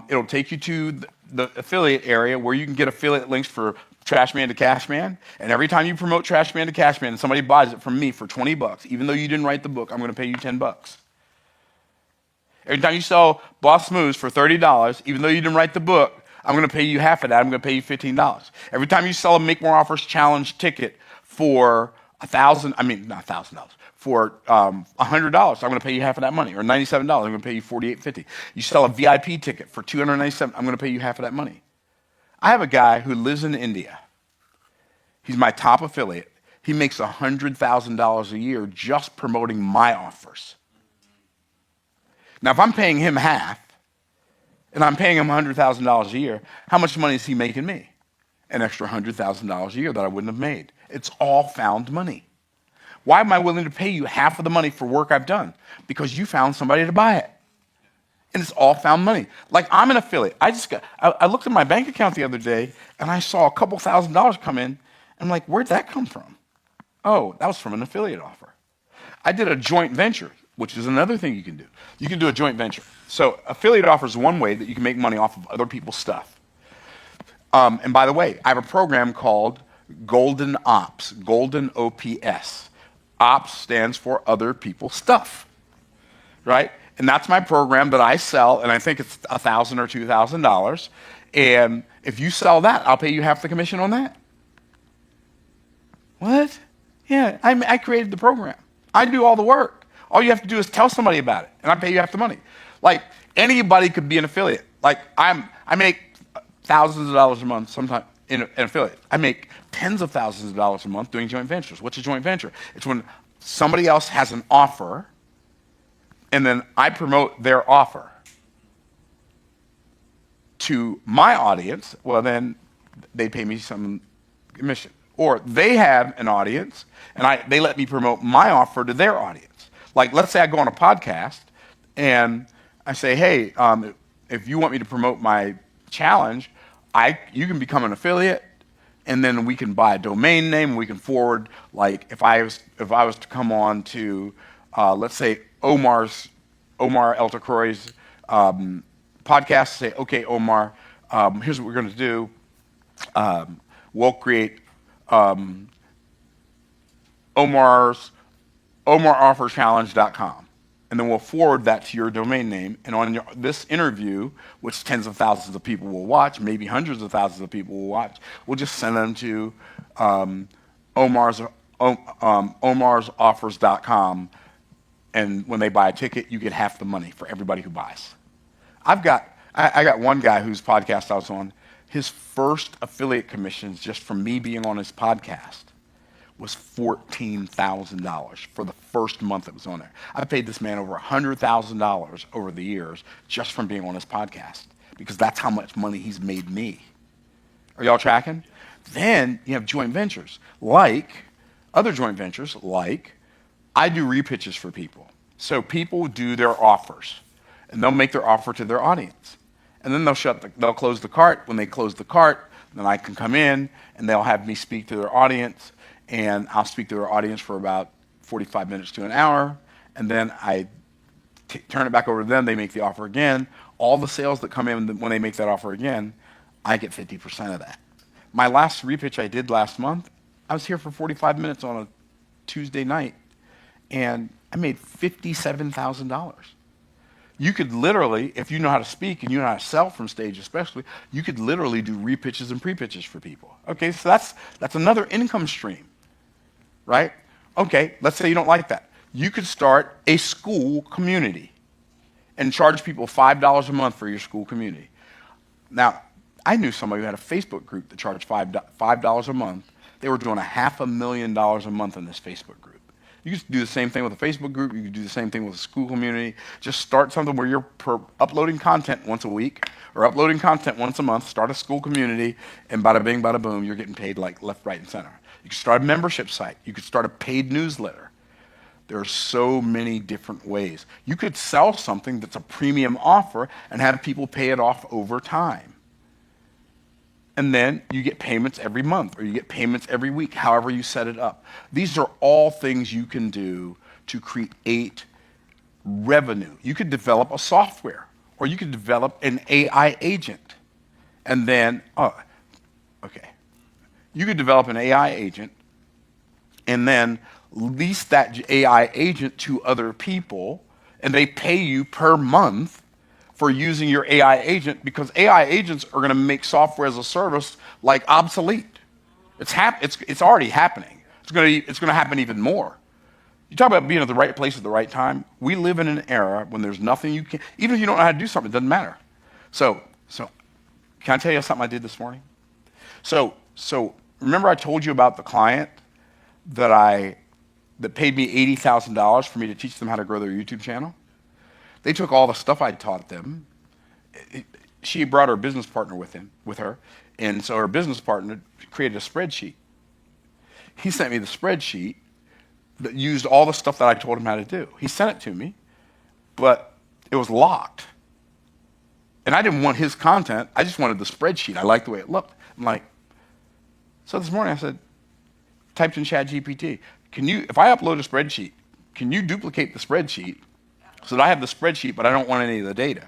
it'll take you to the affiliate area where you can get affiliate links for Trash Man to Cash Man. And every time you promote Trash Man to Cash Man and somebody buys it from me for $20, even though you didn't write the book, I'm going to pay you $10. Every time you sell Boss Moves for $30, even though you didn't write the book, I'm going to pay you half of that. I'm going to pay you $15. Every time you sell a Make More Offers Challenge ticket for $1,000, for $100, I'm going to pay you half of that money, or $97, I'm going to pay you $48.50. You sell a VIP ticket for $297, I'm going to pay you half of that money. I have a guy who lives in India. He's my top affiliate. He makes $100,000 a year just promoting my offers. Now, if I'm paying him half, and I'm paying him $100,000 a year, how much money is he making me? An extra $100,000 a year that I wouldn't have made. It's all found money. Why am I willing to pay you half of the money for work I've done? Because you found somebody to buy it. And it's all found money. Like I'm an affiliate. I looked at my bank account the other day and I saw a couple $1,000s come in. I'm like, where'd that come from? Oh, that was from an affiliate offer. I did a joint venture, which is another thing you can do. You can do a joint venture. So affiliate offer is one way that you can make money off of other people's stuff. And by the way, I have a program called Golden Ops, Golden OPS. Ops stands for other people's stuff, right? And that's my program that I sell, and I think it's $1,000 or $2,000. And if you sell that, I'll pay you half the commission on that. What? Yeah, I created the program. I do all the work. All you have to do is tell somebody about it, and I pay you half the money. Like anybody could be an affiliate. Like I make thousands of dollars a month sometimes in an affiliate. I make tens of thousands of dollars a month doing joint ventures. What's a joint venture? It's when somebody else has an offer, and then I promote their offer to my audience. Well, then they pay me some commission. Or they have an audience, and they let me promote my offer to their audience. Like, let's say I go on a podcast, and I say, hey, if you want me to promote my challenge, you can become an affiliate, and then we can buy a domain name, and we can forward. Like, if I was to come on to, let's say Omar El Takroi's podcast, say, okay, Omar, here's what we're going to do. We'll create omarofferchallenge.com. And then we'll forward that to your domain name. And on this interview, which tens of thousands of people will watch, maybe hundreds of thousands of people will watch, we'll just send them to omarsoffers.com. And when they buy a ticket, you get half the money for everybody who buys. I got one guy whose podcast I was on. His first affiliate commissions just from me being on his podcast was $14,000 for the first month it was on there. I paid this man over $100,000 over the years just from being on his podcast because that's how much money he's made me. Are y'all tracking? Then you have joint ventures, like other joint ventures, like I do repitches for people. So people do their offers, and they'll make their offer to their audience. And then they'll close the cart. When they close the cart, then I can come in and they'll have me speak to their audience, and I'll speak to their audience for about 45 minutes to an hour, and then I turn it back over to them. They make the offer again. All the sales that come in when they make that offer again, I get 50% of that. My last repitch I did last month, I was here for 45 minutes on a Tuesday night, and I made $57,000. You could literally, if you know how to speak and you know how to sell from stage especially, you could literally do repitches and pre-pitches for people. Okay, so that's another income stream, right? Okay, let's say you don't like that. You could start a school community and charge people $5 a month for your school community. Now, I knew somebody who had a Facebook group that charged $5 a month. They were doing $500,000 a month in this Facebook group. You could do the same thing with a Facebook group. You could do the same thing with a school community. Just start something where you're uploading content once a week or uploading content once a month. Start a school community, and bada bing, bada boom, you're getting paid like left, right, and center. You could start a membership site. You could start a paid newsletter. There are so many different ways. You could sell something that's a premium offer and have people pay it off over time. And then you get payments every month, or you get payments every week, however you set it up. These are all things you can do to create revenue. You could develop a software, or you could develop an AI agent. And then, you could develop an AI agent and then lease that AI agent to other people, and they pay you per month for using your AI agent, because AI agents are going to make software as a service like obsolete. It's already happening. It's going to happen even more. You talk about being at the right place at the right time. We live in an era when there's nothing you can, even if you don't know how to do something, it doesn't matter. So can I tell you something I did this morning? So remember I told you about the client that paid me $80,000 for me to teach them how to grow their YouTube channel? They took all the stuff I taught them. She brought her business partner with her, and so her business partner created a spreadsheet. He sent me the spreadsheet that used all the stuff that I told him how to do. He sent it to me, but it was locked. And I didn't want his content. I just wanted the spreadsheet. I liked the way it looked. I'm like, so this morning I said, typed in ChatGPT, if I upload a spreadsheet, can you duplicate the spreadsheet so that I have the spreadsheet, but I don't want any of the data?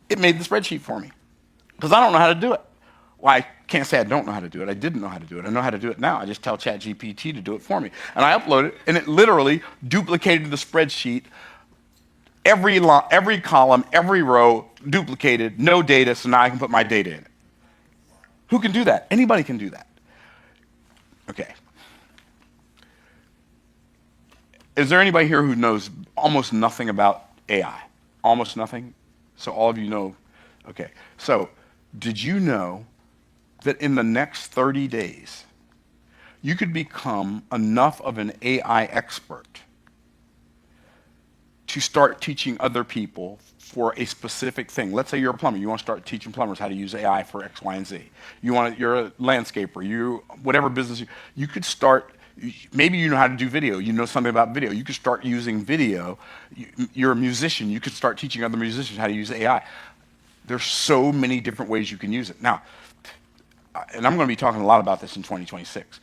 It made the spreadsheet for me because I don't know how to do it. Well, I can't say I don't know how to do it. I didn't know how to do it. I know how to do it now. I just tell ChatGPT to do it for me. And I upload it, and it literally duplicated the spreadsheet, every column, every row, duplicated, no data, so now I can put my data in it. Who can do that? Anybody can do that. Okay. Is there anybody here who knows almost nothing about AI? Almost nothing? So all of you know. Okay. So did you know that in the next 30 days, you could become enough of an AI expert to start teaching other people for a specific thing? Let's say you're a plumber. You want to start teaching plumbers how to use AI for X, Y, and Z. You're a landscaper. Whatever business you could start. Maybe you know how to do video. You know something about video. You could start using video. You're a musician. You could start teaching other musicians how to use AI. There's so many different ways you can use it. Now, and I'm going to be talking a lot about this in 2026,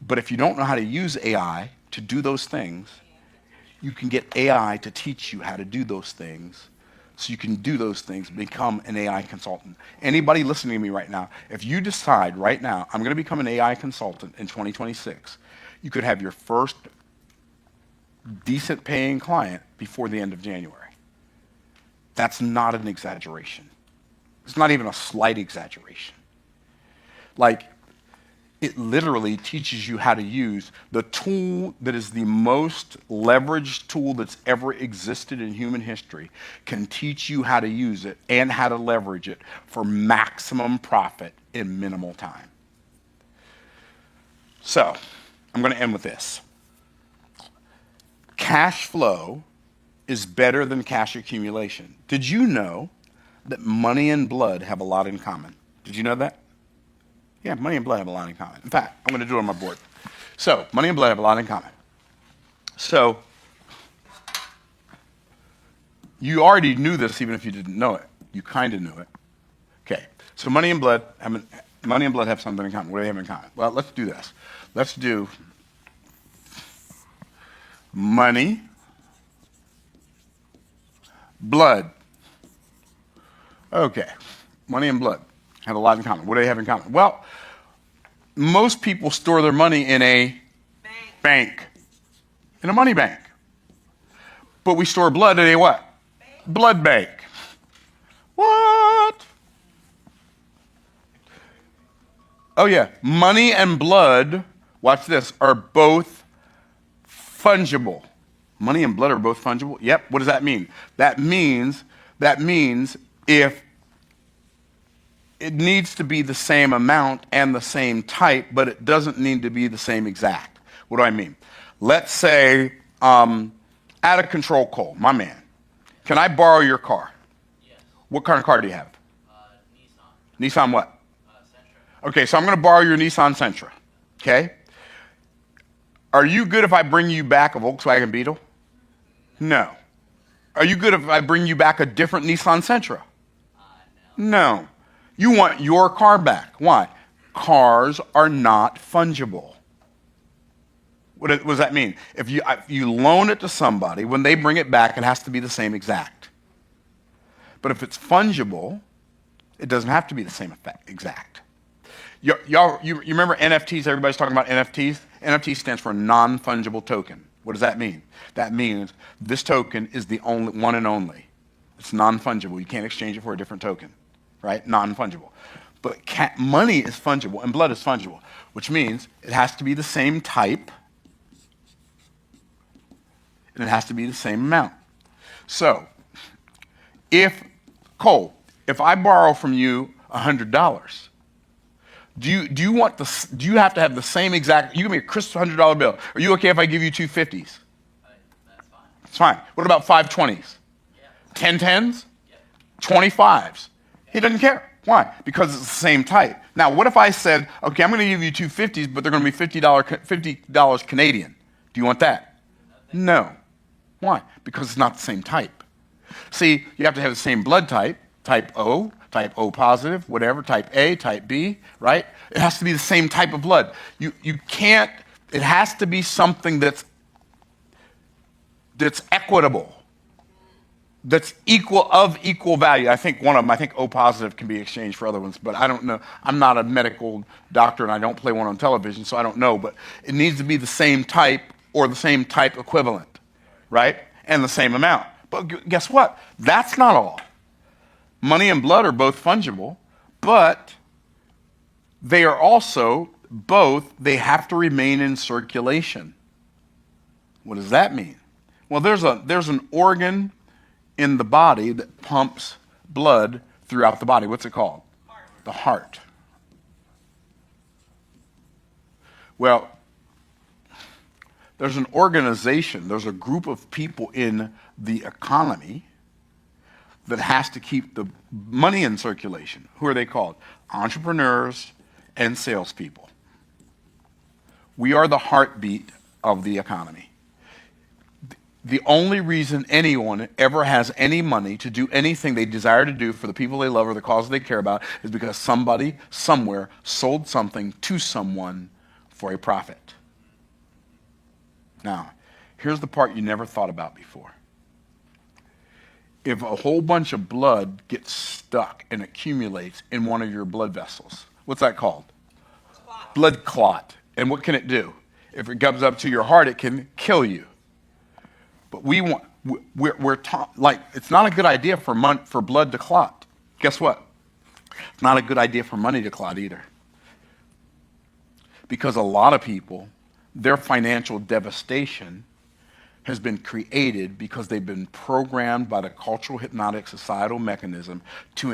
but if you don't know how to use AI to do those things, you can get AI to teach you how to do those things, so you can do those things, become an AI consultant. Anybody listening to me right now, if you decide right now, I'm going to become an AI consultant in 2026, you could have your first decent paying client before the end of January. That's not an exaggeration. It's not even a slight exaggeration. Like, it literally teaches you how to use the tool that is the most leveraged tool that's ever existed in human history, can teach you how to use it and how to leverage it for maximum profit in minimal time. So, I'm going to end with this. Cash flow is better than cash accumulation. Did you know that money and blood have a lot in common? Did you know that? Yeah, money and blood have a lot in common. In fact, I'm going to do it on my board. So, money and blood have a lot in common. So, you already knew this even if you didn't know it. You kind of knew it. Okay, so money and blood have something in common. What do they have in common? Well, let's do this. Let's do money, blood. Okay, money and blood have a lot in common. What do they have in common? Well, most people store their money in a bank, in a money bank. But we store blood in a what? Blood bank. What? Oh yeah, money and blood, watch this, are both fungible. Money and blood are both fungible? Yep, what does that mean? That means if it needs to be the same amount and the same type, but it doesn't need to be the same exact. What do I mean? Let's say, out of control Cole, my man. Can I borrow your car? Yes. What kind of car do you have? Nissan. Nissan what? Sentra. Okay, so I'm going to borrow your Nissan Sentra. Okay? Are you good if I bring you back a Volkswagen Beetle? No. Are you good if I bring you back a different Nissan Sentra? No. You want your car back. Why? Cars are not fungible. What does that mean? If you loan it to somebody, when they bring it back, it has to be the same exact. But if it's fungible, it doesn't have to be the same exact. You remember NFTs? Everybody's talking about NFTs. NFT stands for non-fungible token. What does that mean? That means this token is the only one and only. It's non-fungible. You can't exchange it for a different token, right? Non-fungible. But money is fungible and blood is fungible, which means it has to be the same type and it has to be the same amount. So, if I borrow from you $100, do you have to have the same exact? You give me a crisp $100 bill. Are you okay if I give you two 50s? That's fine. It's fine. What about 5 20s? Yeah. 10 10s? Yeah. 25s? He doesn't care. Why? Because it's the same type. Now, what if I said, okay, I'm going to give you two 50s, but they're going to be $50 Canadian. Do you want that? No. Why? Because it's not the same type. See, you have to have the same blood type, type O positive, whatever, type A, type B, right? It has to be the same type of blood. You can't, it has to be something that's equitable, that's equal value. I think one of them, I think O positive can be exchanged for other ones, but I don't know. I'm not a medical doctor and I don't play one on television, so I don't know, but it needs to be the same type or the same type equivalent, right? And the same amount. But guess what? That's not all. Money and blood are both fungible, but they are also both, they have to remain in circulation. What does that mean? Well, there's an organ in the body that pumps blood throughout the body. What's it called? Heart. The heart. Well, there's an organization, there's a group of people in the economy that has to keep the money in circulation. Who are they called? Entrepreneurs and salespeople. We are the heartbeat of the economy. The only reason anyone ever has any money to do anything they desire to do for the people they love or the cause they care about is because somebody, somewhere, sold something to someone for a profit. Now, here's the part you never thought about before. If a whole bunch of blood gets stuck and accumulates in one of your blood vessels, what's that called? Clot. Blood clot. And what can it do? If it comes up to your heart, it can kill you. But we're taught, like, it's not a good idea for blood to clot. Guess what? It's not a good idea for money to clot either. Because a lot of people, their financial devastation has been created because they've been programmed by the cultural hypnotic societal mechanism to